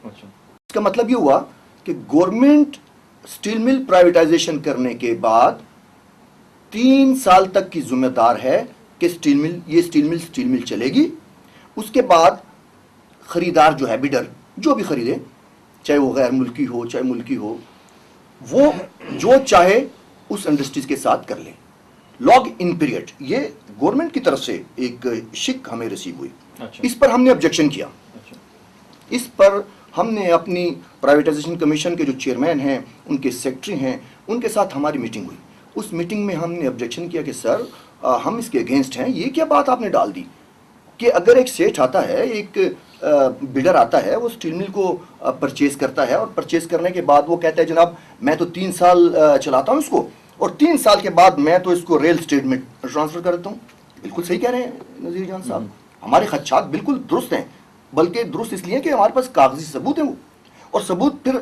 अच्छा, इसका मतलब ये हुआ कि गवर्नमेंट स्टील मिल प्राइवेटाइजेशन करने के बाद 3 साल तक की जिम्मेदार है कि स्टील मिल चलेगी। उसके बाद खरीदार जो है, बिडर जो भी खरीदे, चाहे वो गैर मुल्की हो चाहे मुल्की हो, वो जो चाहे उस इंडस्ट्रीज के साथ कर ले। लॉग इन पीरियड, ये गवर्नमेंट की तरफ से एक शिक हमें रिसीव हुई। अच्छा। इस पर हमने ऑब्जेक्शन किया। अच्छा। इस पर हमने अपनी प्राइवेटाइजेशन कमीशन के जो चेयरमैन हैं, उनके सेक्रेटरी हैं, उनके साथ हमारी मीटिंग हुई। उस मीटिंग में हमने ऑब्जेक्शन किया कि सर हम इसके अगेंस्ट हैं। ये क्या बात आपने डाल दी कि अगर एक सेठ आता है, एक बिडर आता है, वो स्टील मिल को परचेज करता है और परचेज करने के बाद वो कहता है जनाब मैं तो 3 साल चलाता हूँ इसको اور 3 سال کے بعد میں تو اس کو ریل اسٹیٹ میں ٹرانسفر کر دیتا ہوں. بالکل صحیح کہہ رہے ہیں نذیر جان صاحب, ہمارے خدشات بالکل درست ہیں, بلکہ درست اس لیے کہ ہمارے پاس کاغذی ثبوت ہیں وہ, اور ثبوت پھر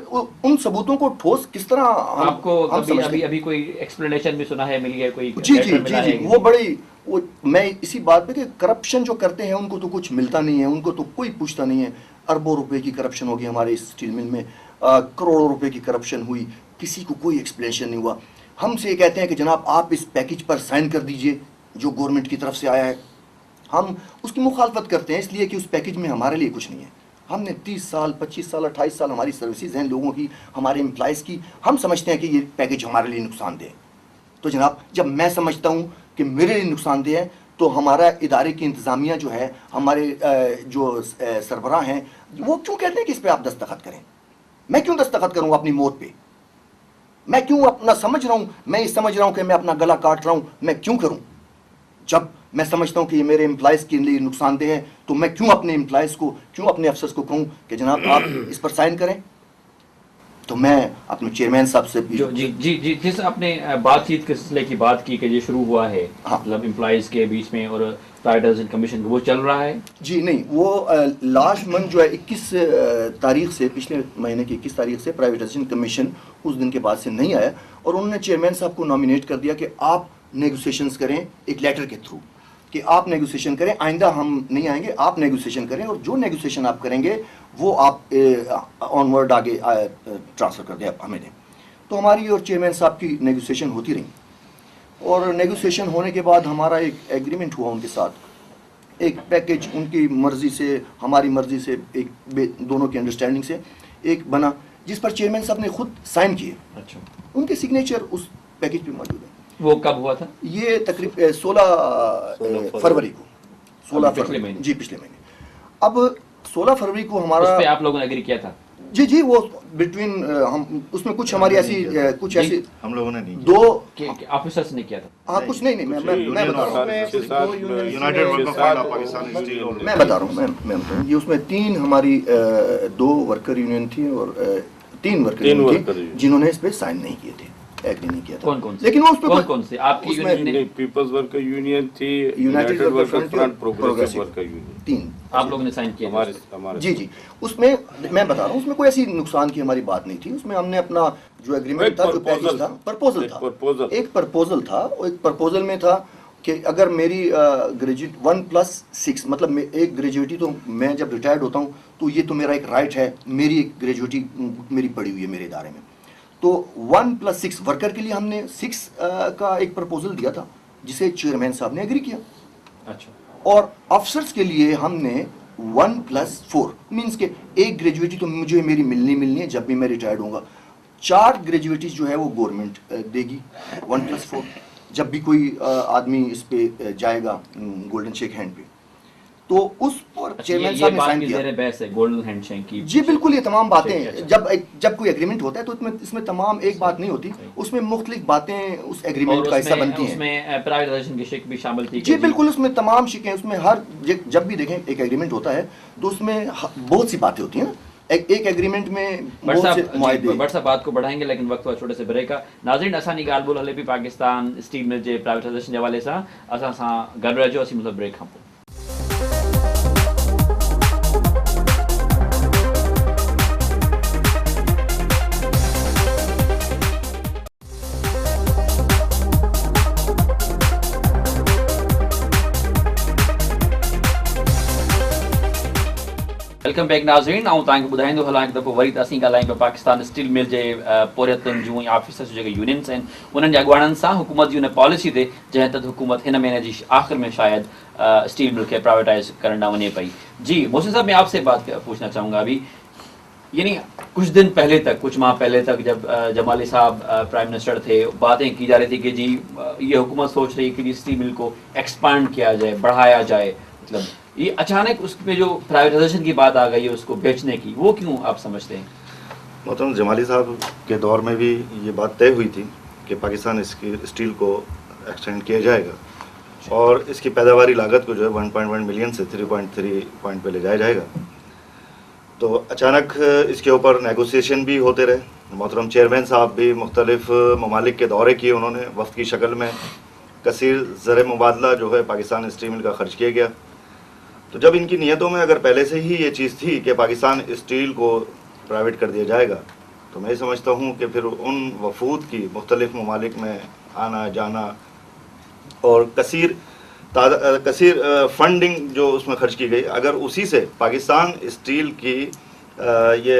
ان ثبوتوں کو ٹھوس کس طرح آپ کو ابھی کوئی ایکسپلینیشن بھی سنا ہے, ملی ہے کوئی؟ جی جی جی جی, وہ بڑی میں اسی بات پہ کہ کرپشن جو کرتے ہیں ان کو تو کچھ ملتا نہیں ہے, ان کو تو کوئی پوچھتا نہیں ہے. اربوں روپے کی کرپشن ہوگی ہمارے اس اسٹیل مل میں, کروڑوں روپے کی کرپشن ہوئی, کسی کو کوئی ایکسپلینیشن نہیں ہوا. ہم سے یہ کہتے ہیں کہ جناب آپ اس پیکج پر سائن کر دیجئے جو گورنمنٹ کی طرف سے آیا ہے. ہم اس کی مخالفت کرتے ہیں اس لیے کہ اس پیکج میں ہمارے لیے کچھ نہیں ہے. ہم نے 30 سال 25 سال 28 سال ہماری سروسز ہیں لوگوں کی, ہمارے امپلائز کی, ہم سمجھتے ہیں کہ یہ پیکج ہمارے لیے نقصان دہ ہے. تو جناب جب میں سمجھتا ہوں کہ میرے لیے نقصان دہ ہے تو ہمارا ادارے کی انتظامیہ جو ہے, ہمارے جو سربراہ ہیں, وہ کیوں کہتے ہیں کہ اس پہ آپ دستخط کریں؟ میں کیوں دستخط کروں اپنی موت پہ؟ میں کیوں اپنا سمجھ رہا ہوں, میں یہ سمجھ رہا ہوں کہ میں اپنا گلا کاٹ رہا ہوں, میں کیوں کروں؟ جب میں سمجھتا ہوں کہ یہ میرے امپلائز کے لیے نقصان دہ ہے تو میں کیوں اپنے امپلائز کو, کیوں اپنے افسرز کو کہوں کہ جناب آپ اس پر سائن کریں؟ تو میں اپنے چیئرمین صاحب سے بھی جی جس آپ نے بات چیت کے سلسلے کی بات کی کہ یہ شروع ہوا ہے مطلب امپلائیز کے بیچ میں اور پرائیویٹائزیشن کمیشن وہ چل رہا ہے. جی نہیں, وہ لاسٹ منتھ جو ہے 21 تاریخ سے, پچھلے مہینے کی 21 تاریخ سے پرائیویٹائزیشن کمیشن اس دن کے بعد سے نہیں آیا, اور انہوں نے چیئرمین صاحب کو نامینیٹ کر دیا کہ آپ نیگوسیشنز کریں ایک لیٹر کے تھرو, کہ آپ نیگوسیشن کریں, آئندہ ہم نہیں آئیں گے, آپ نیگوسیشن کریں, اور جو نیگوسیشن آپ کریں گے وہ آپ آن ورڈ آگے ٹرانسفر کر دیں, آپ ہمیں دیں. تو ہماری اور چیئرمین صاحب کی نیگوسیشن ہوتی رہی, اور نیگوسیشن ہونے کے بعد ہمارا ایک ایگریمنٹ ہوا ان کے ساتھ, ایک پیکج ان کی مرضی سے ہماری مرضی سے ایک دونوں کی انڈرسٹینڈنگ سے ایک بنا, جس پر چیئرمین صاحب نے خود سائن کیے. اچھا, ان کے سگنیچر اس پیکج پہ موجود ہے. وہ کب ہوا تھا؟ یہ تقریباً 16 فروری کو, 16 فروری, جی پچھلے مہینے. اب 16 فروری کو ہمارا, اس پہ آپ لوگوں نے ایگری کیا تھا؟ جی جی, وہ بٹوین ہم اس میں کچھ ہماری ایسی کچھ ایسی ہم لوگوں نے نہیں دو آفیسرس نے کیا تھا. ہاں کچھ نہیں میں بتا رہا ہوں, یہ اس میں 3 ہماری 2 ورکر یونین تھی اور 3 ورکر یونین تھی جنہوں نے اس پہ سائن نہیں کیے تھے, ایگری نہیں کیا تھا. لیکن وہ اس پہ کون سے آپ کی یونین؟ پیپلز ورکر یونین تھی, United worker front, progressive worker union, 3 آپ لوگوں نے سائن کیا ہمارے. جی جی, اس میں میں بتا رہا ہوں اس میں کوئی ایسی نقصان کی ہماری بات نہیں تھی. اس میں ہم نے اپنا جو ایگریمنٹ تھا, جو پیکج تھا, پرپوزل تھا, ایک پرپوزل تھا. ایک پرپوزل میں تھا کہ اگر میری گریجویٹ 1+6 مطلب ایک گریجویٹی, تو میں جب ریٹائرڈ ہوتا ہوں تو یہ تو میرا ایک رائٹ ہے, میری ایک گریجویٹی میری پڑی ہوئی ہے میرے ادارے میں. تو 1+6 ورکر کے لیے ہم نے 6 کا ایک پرپوزل دیا تھا جسے چیئرمین صاحب نے ایگری کیا. اچھا, اور افسرز کے لیے ہم نے 1+4 مینس کہ ایک گریجویٹی تو مجھے میری ملنی ہے جب بھی میں ریٹائرڈ ہوں گا. 4 گریجویٹیز جو ہے وہ گورنمنٹ دے گی 1+4 جب بھی کوئی آدمی اس پہ جائے گا گولڈن شیک ہینڈ پہ. تو اس پر چیئرمین صاحب نے سائن کیا. بحث ہے گولڈن ہینڈ شیک کی. جی بالکل, یہ تمام باتیں جب کوئی ایگریمنٹ ہوتا ہے تو اس میں تمام ایک بات نہیں ہوتی, اس میں مختلف باتیں اس ایگریمنٹ کا حصہ بنتی ہیں. اس میں پرائیویٹائزیشن کی شک بھی شامل تھی. جی بالکل, اس میں تمام شکیں, اس میں ہر جب بھی دیکھیں ایک ایگریمنٹ ہوتا ہے تو اس میں بہت سی باتیں ہوتی ہیں نا. ایک ایگریمنٹ میں بہت سے معاہدے. بٹ صاحب بات کو بڑھائیں گے لیکن وقت چھوٹے سے بریک. ناظرین اسانی ॻाल्हि ॿोल हले पई पाकिस्तान स्टील मिल जे प्राइवेटाइजेशन जे हवाले सां. असां सां गॾु रहिजो, असीं मतिलबु ब्रेक खां पोइ. वेलकम बैक नाज़रीन. ऐं तव्हांखे ॿुधाईंदो हलां हिकु दफ़ो वरी त असीं ॻाल्हायूं पिया पाकिस्तान स्टील मिल जे पोरियतनि जूं या ऑफिसर्स जेके यूनियन्स आहिनि उन्हनि जे अॻुवाणनि सां हुकूमत जी हुन पॉलिसी ते जंहिं तहत हुकूमत हिन महीने जी आख़िर में शायदि स्टील मिल खे प्राइवेटाइज करण ॾांहुं वञे पई. जी मोहसिन साहब, मैं आपसे बात पूछना चाहूँगा अभी, यानी कुछ दिन पहले तक, कुछ माह पहले तक जब जमाली साहब प्राइम मिनिस्टर थे, बातें की जा रही थी कि जी ये हुकूमत सोच रही है कि स्टील मिल को एक्सपांड किया जाए, बढ़ाया जाए. मतलब ये अचानक उस पे जो प्राइवेटाइजेशन की बात आ गई है उसको बेचने की, वो क्यों आप समझते हैं? मोहतरम जमाली साहब के दौर में भी ये बात तय हुई थी कि पाकिस्तान इसकी स्टील को एक्सटेंड किया जाएगा और इसकी पैदावारी लागत को जो है 1.1 मिलियन से 3.3 पॉइंट पे ले जाया जाएगा. तो अचानक इसके ऊपर नेगोशिएशन भी होते रहे मोहतरम चेयरमैन साहब भी मुख्तलिफ ममालिक के दौरे किए उन्होंने वफ़द की शक्ल में। कसीर ज़र मुबादला जो है पाकिस्तान स्टील मिल का ख़र्च किया गया। तो जब इनकी नीयतों में अगर पहले से ही ये चीज़ थी कि पाकिस्तान स्टील को प्राइवेट कर दिया जाएगा, तो मैं समझता हूँ कि फिर उन वफूद की मुख्तलिफ ममालिक में आना जाना और कसीर फंडिंग जो उसमें खर्च की गई, अगर उसी से पाकिस्तान स्टील की ये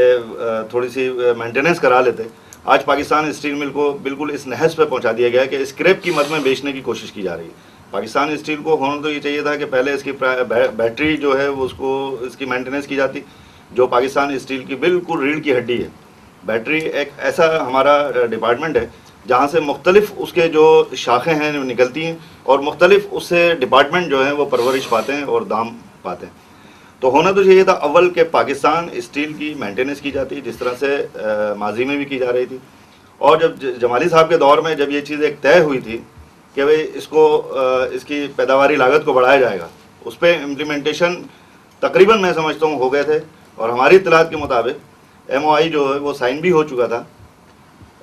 थोड़ी सी मेंटेनेंस करा लेते, आज पाकिस्तान स्टील मिल को बिल्कुल इस नहज पे पहुंचा दिया गया है कि स्क्रैप कीमत में बेचने की कोशिश की जा रही है। पाकिस्तान स्टील को होना तो ये चाहिए था कि पहले इसकी बैटरी जो है वो उसको इसकी मेंटेनेंस की जाती, जो पाकिस्तान स्टील की बिल्कुल रीढ़ की हड्डी है। बैटरी एक ऐसा हमारा डिपार्टमेंट है जहाँ से मुख्तलिफ उसके जो शाखें हैं वो निकलती हैं और मुख्तलिफ उससे डिपार्टमेंट जो हैं वो परवरिश पाते हैं और दाम पाते हैं। तो होना तो चाहिए था अव्वल के पाकिस्तान स्टील की मेंटेनेंस की जाती है, जिस तरह से माजी में भी की जा रही थी। और जब जमाली साहब के दौर में जब ये चीज़ एक तय हुई थी कि भाई इसको इसकी पैदावारी लागत को बढ़ाया जाएगा, उस पर इम्प्लीमेंटेशन तकरीबन मैं समझता हूँ हो गए थे। और हमारी इत्तलात के मुताबिक MOI जो है वो साइन भी हो चुका था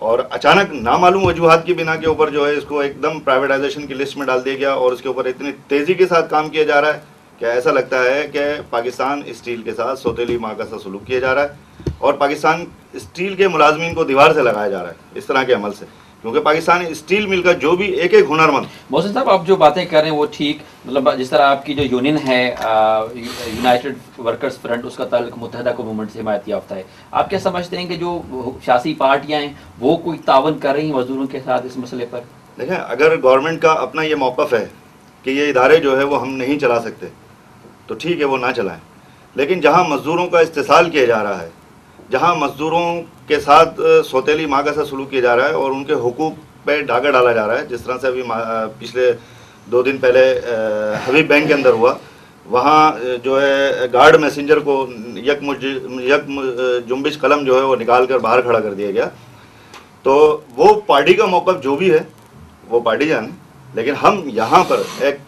और अचानक नामालूम वजूहात की बिना के ऊपर जो है इसको एकदम प्राइवेटाइजेशन की लिस्ट में डाल दिया गया और इसके ऊपर इतनी तेज़ी के साथ काम किया जा रहा है कि ऐसा लगता है कि पाकिस्तान स्टील के साथ सौतेली माँ का सा सलूक किया जा रहा है और पाकिस्तान स्टील के मुलाजमीन को दीवार से लगाया जा रहा है इस तरह के अमल से। क्योंकि पाकिस्तान स्टील मिल का जो भी एक एक हुनरमंद। मोहसिन साहब, आप जो बातें कर रहे हैं वो ठीक, मतलब जिस तरह आपकी जो यूनियन है यूनाइटेड वर्कर्स फ्रंट, उसका ताल्लुक मुत्तहदा कौम मूवमेंट से हिमायत याफ्ता है। आप क्या समझते हैं कि जो सियासी पार्टियां हैं वो कोई तावन कर रही हैं मजदूरों के साथ इस मसले पर? देखें, अगर गवर्नमेंट का अपना ये मौक़िफ़ है कि ये इदारे जो है वो हम नहीं चला सकते, तो ठीक है वो ना चलाएं। लेकिन जहाँ मज़दूरों का इस्तेसाल किया जा रहा है, जहाँ मज़दूरों के साथ सौतेली माँ का सा सलूक किया जा रहा है और उनके हुकूक पे डाका डाला जा रहा है, जिस तरह से अभी पिछले 2 दिन पहले हबीब बैंक के अंदर हुआ, वहाँ जो है गार्ड मैसेंजर को यक जुम्बिश कलम जो है वो निकाल कर बाहर खड़ा कर दिया गया। तो वो पार्टी का मौक़िफ़ जो भी है वो पार्टी जाने, लेकिन हम यहाँ पर एक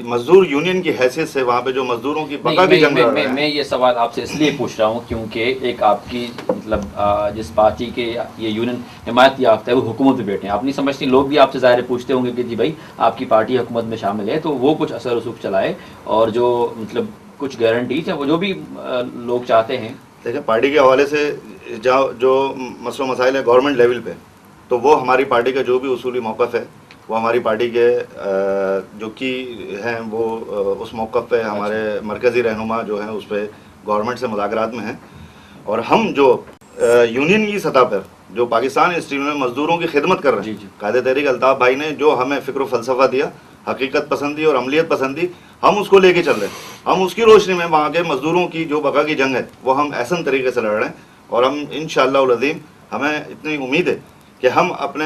मजदूर यूनियन की हैसियत से वहाँ पे जो मजदूरों की बका की जंग लड़ रहे हैं। मैं ये सवाल आपसे इसलिए पूछ रहा हूँ क्योंकि एक आपकी मतलब जिस पार्टी के ये यूनियन हिमायत याफ्ता है वो हुकूमत में बैठे हैं। आप नहीं समझती, लोग भी आपसे ज़ाहिर पूछते होंगे कि जी भाई आपकी पार्टी हुकूमत में शामिल है तो वो कुछ असर रसूख चलाए और जो मतलब कुछ गारंटीज हैं वो जो भी लोग चाहते हैं। देखिए, पार्टी के हवाले से जो मसलो मसाइल है गवर्नमेंट लेवल पे, तो वो हमारी पार्टी का जो भी उसूली मौक़िफ़ है वो हमारी पार्टी के जो की हैं वो उस मौक़िफ़ पे हमारे मरकज़ी रहनुमा जो हैं उस पर गवर्नमेंट से मुज़ाकरात में हैं। और हम जो यूनियन की सतह पर जो पाकिस्तान स्टील में मज़दूरों की खिदमत कर रहे हैं, कायदे तहरीक अल्ताफ़ भाई ने जो हमें फ़िक्र फ़लसफ़ा दिया, हकीकत पसंदी और अमलियत पसंदी, हम उसको लेके चल रहे हैं। हम उसकी रोशनी में वहाँ के मज़दूरों की जो बका की जंग है वो हम ऐसा तरीके से लड़ रहे हैं और हम इंशाअल्लाह अज़ीम हमें इतनी उम्मीद है कि हम अपने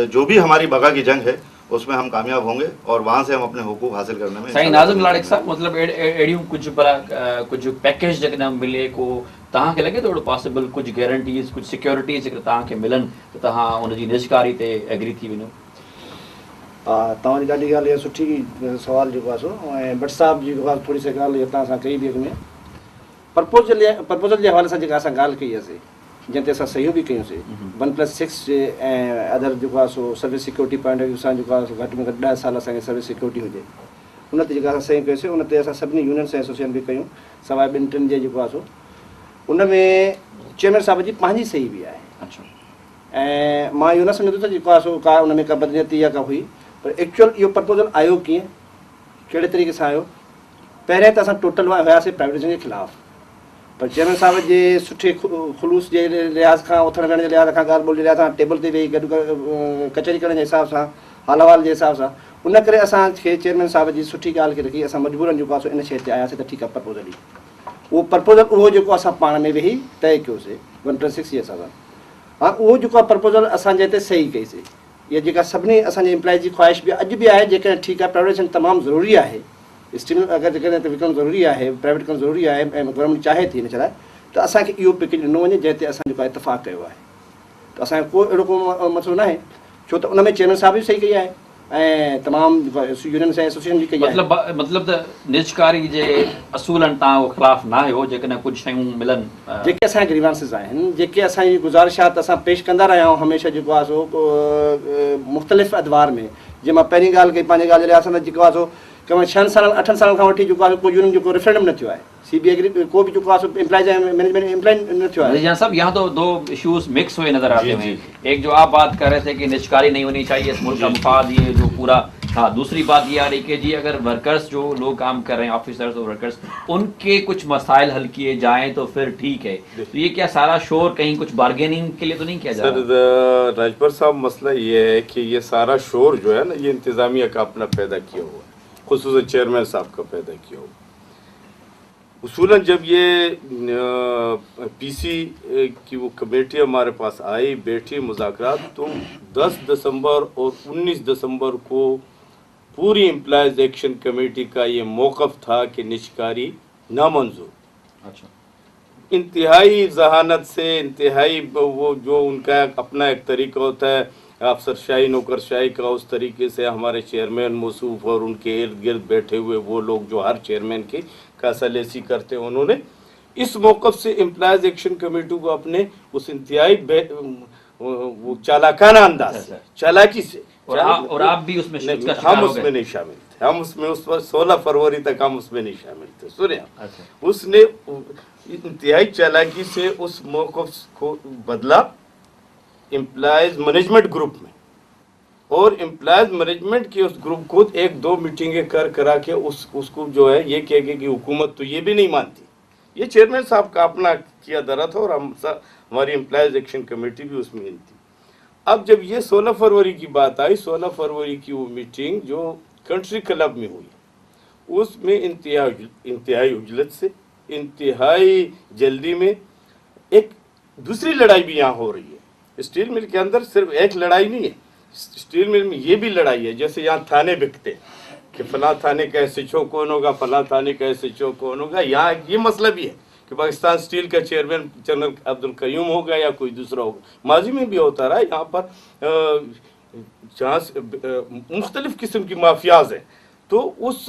जो भी हमारी बका की जंग है उसमें हम कामयाब होंगे और वहाँ से हम अपने हुकूक हासिल करने में। साईं नाज़िम लाड़क साहब, मतलब एडियूं कुछ बड़ा कुछ पैकेज जगह मिले को तहां के लगे थोड़ो पॉसिबल कुछ गारंटीज कुछ सिक्योरिटीज तहां के मिलन तो तहां उन जी निजकारी ते एग्री थी वञो? तव्हां जी ॾाढी ॻाल्हि इहा सुठी सवाल जेको आहे सो ऐं भट्ट साहब जी जेको आहे थोरी सी ॻाल्हि हितां असां कई बि अॻ में प्रपोज़ल जे हवाले सां जेका असां ॻाल्हि कई हुआसीं जंहिं ते असां सहयोग बि कयोसीं 1+6 जे ऐं अदर जेको आहे so service security point of view सां जेको आहे सो घटि में घटि 10 साल असांखे सर्विस सिक्योरिटी हुजे, उन ते जेका असां सही कयोसीं। उन ते असां सभिनी यूनियन्स ऐं एसोसिएशन बि कयूं सवाइ 2-3 जे जेको आहे सो उन में चेयरमैन साहब जी पंहिंजी सही बि आहे। अच्छा, ऐं मां इहो न सम्झंदो त जेको आहे सो का उन में का बदनीयती या का हुई, पर एक्चुअल इहो प्रपोज़ल आयो कीअं, कहिड़े तरीक़े सां आयो? पहिरें त असां टोटल हुयासीं प्राइवेटाइजेशन जे ख़िलाफ़ु, पर चेयरमैन साहब जे सुठे ख़ुलूस जे लिहाज़ खां उथण वेहण जे लिहाज़ खां ॻाल्हि ॿोल जे लिहाज़ सां टेबल ते वेही गॾु कचहरी करण जे हिसाब सां हाल अहिवाल जे हिसाब सां उन करे असांखे चेयरमैन साहब जी सुठी ॻाल्हि खे रखी असां मजबूरन जेको आहे सो इन शइ ते आयासीं त ठीकु आहे प्रपोज़ल ई उहो प्रपोज़ल उहो जेको असां पाण में वेही तय कयोसीं 1+6 जे हिसाब सां। हा, उहो जेको आहे प्रपोज़ल असांजे हिते सही कईसीं। इहा जेका सभिनी असांजे एम्प्लॉइज़ जी ख़्वाहिश बि अॼु बि आहे, जेकॾहिं ठीकु आहे प्राइवेटाइजेशन तमामु ज़रूरी आहे, स्टील अगरि जेकॾहिं विकिणणु ज़रूरी आहे, प्राइवेट करणु ज़रूरी आहे ऐं गवर्नमेंट चाहे थी हिन जे लाइ त असांखे इहो पैकेज ॾिनो वञे जंहिं ते असां जेको आहे इतफ़ाक़ कयो आहे। त असांजो को अहिड़ो को मसइलो न आहे, छो त उन में चेयरमैन साहब बि सही कई आहे, तमाम यूनियन से एसोसिएशन भी कई मतलब त निजकारी जे असूलन तां खिलाफ़ ना आहियो जेकॾहिं कुझु शयूं मिलनि जेके असांजा ग्रीवांसिस आहिनि जेके असांजी गुज़ारिशात असां पेश कंदा रहिया आहियूं हमेशह जेको आहे सो मुख़्तलिफ़ अदवार में जीअं मां पहिरीं ॻाल्हि कई पंहिंजी ॻाल्हि असां त जेको आहे सो कम 6 सालनि 8 सालनि खां वठी जेको आहे कोई यूनियन जेको रेफरेंडम न थियो आहे CBA को भी जो एम्प्लॉयज मैनेजमेंट एम्प्लॉय न थियो है। यहाँ सब यहाँ तो दो इश्यूज मिक्स हुए नजर आते हैं। एक जो आप बात कर रहे थे कि निजकारी नहीं होनी चाहिए इस मुल्क का मुफाद, ये जो पूरा हाँ, दूसरी बात ये आ रही कि जी अगर वर्कर्स जो लोग काम कर रहे हैं ऑफिसर्स और वर्कर्स उनके कुछ मसाइल हल किए जाएं तो फिर ठीक है। तो ये क्या सारा शोर कहीं कुछ बार्गेनिंग के लिए तो नहीं किया जा रहा? सर राजभर साहब मसला ये है कि ये सारा शोर जो है ना ये इंतजामिया का अपना पैदा किया हुआ है, खुसूसन चेयरमैन साहब का पैदा किया हुआ। उसूलन जब ये पीसी की वो कमेटी हमारे पास आई, बैठी मुज़ाकरात, तो 10 दिसंबर और 19 दिसंबर को पूरी एम्प्लॉयज़ एक्शन कमेटी का ये मौक़िफ़ था कि निजकारी नामंजूर। अच्छा। इंतहाई जहानत से, इंतहाई वो जो उनका अपना एक तरीका होता है अफसरशाही नौकरशाही का, उस तरीके से हमारे चेयरमैन मौसूफ और उनके इर्द गिर्द बैठे हुए वो लोग जो हर चेयरमैन की कासालेसी करते हैं, उन्होंने इस मौक़िफ़ से एम्प्लॉयज़ एक्शन कमेटी को अपने उस इंतहाई वो चालाकाना अंदाज से, चालाकी से, और आप भी उसमें हम उसमें नहीं शामिल थे। हम उसमें उस पर 16 फरवरी तक हम उसमें नहीं शामिल थे। सुनिए, उसने इंतहाई चालाकी से उस मौक़िफ़ को बदला एम्प्लॉयज़ मैनेजमेंट ग्रुप में, और एम्प्लॉयज़ मैनेजमेंट के उस ग्रुप को 1-2 मीटिंगें करा के उसको जो है ये कह के कि हुकूमत तो ये भी नहीं मानती। ये चेयरमैन साहब का अपना किया दरा था और हमारी एम्प्लॉयज़ एक्शन कमेटी भी उसमें इन थी। अब जब ये 16 फरवरी की बात आई, 16 फरवरी की वो मीटिंग जो कंट्री क्लब में हुई, उसमें इंतहाई उजलत से, इंतहाई जल्दी में एक दूसरी लड़ाई भी यहाँ हो रही है। स्टील मिल के अंदर सिर्फ एक लड़ाई नहीं है, स्टील मिल में ये भी लड़ाई है। जैसे यहाँ थाने बिकते कि फलां थाने का SHO कौन होगा, फलां थाने का SHO कौन होगा, यहाँ ये मसला भी है कि पाकिस्तान स्टील का चेयरमैन जनरल अब्दुल कयूम होगा या कोई दूसरा होगा। माजी में भी होता रहा। यहाँ पर जहाँ मुख्तलिफ किस्म की माफियाज हैं। तो उस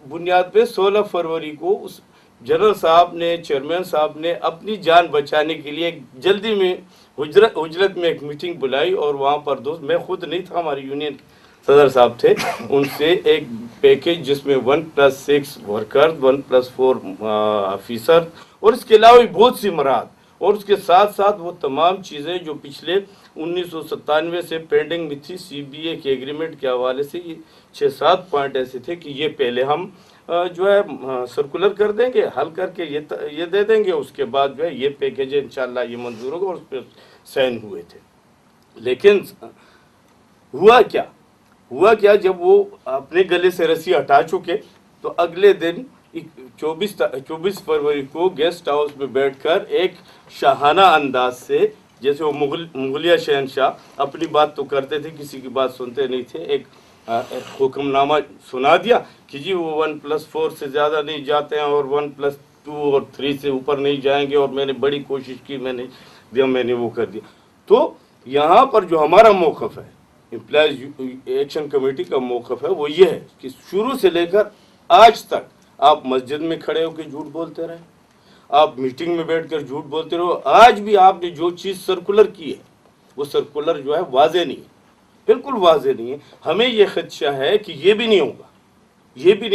बुनियाद पे 16 फरवरी को उस जनरल साहब ने, चेयरमैन साहब ने अपनी जान बचाने के लिए जल्दी में उजरत में एक मीटिंग बुलाई, और वहाँ पर दोस्त, मैं खुद नहीं था, हमारी यूनियन सदर साहब थे, उनसे एक पैकेज जिसमें 1+6 वर्कर, 1+4 ऑफिसर और इसके अलावा भी बहुत सी मराद, और उसके साथ साथ वो तमाम चीज़ें जो पिछले 1997 से पेंडिंग में थी CBA के एग्रीमेंट के हवाले से, ये 6-7 पॉइंट ऐसे थे कि ये पहले हम जो है सर्कुलर कर देंगे, हल करके ये दे देंगे, उसके बाद जो है ये पैकेज इंशाल्लाह ये मंजूर होगा, और उस पर साइन हुए थे। लेकिन हुआ क्या जब वो अपने गले से रस्सी हटा चुके, तो अगले दिन 24 फरवरी को गेस्ट हाउस में बैठकर एक शाहाना अंदाज से, जैसे वो मुगलिया शहनशाह अपनी बात तो करते थे, किसी की बात सुनते नहीं थे, एक हुक्मनामा सुना दिया कि जी वो 1+4 से ज़्यादा नहीं जाते हैं और 1+2 और 3 से ऊपर नहीं जाएंगे, और मैंने बड़ी कोशिश की, मैंने वो कर दिया। तो यहाँ पर जो हमारा मौक़िफ़ है, एम्प्लॉयज़ एक्शन कमेटी का मौक़िफ़ है, वो ये है कि शुरू से लेकर आज तक आप मस्जिद में खड़े होकर झूठ बोलते रहे, आप मीटिंग में बैठकर झूठ बोलते रहो। आज भी आपने जो चीज़ सर्कुलर की है, वो सर्कुलर जो है वाज़े नहीं है, बिल्कुल वाज़े नहीं है। हमें ये खदशा है कि ये भी नहीं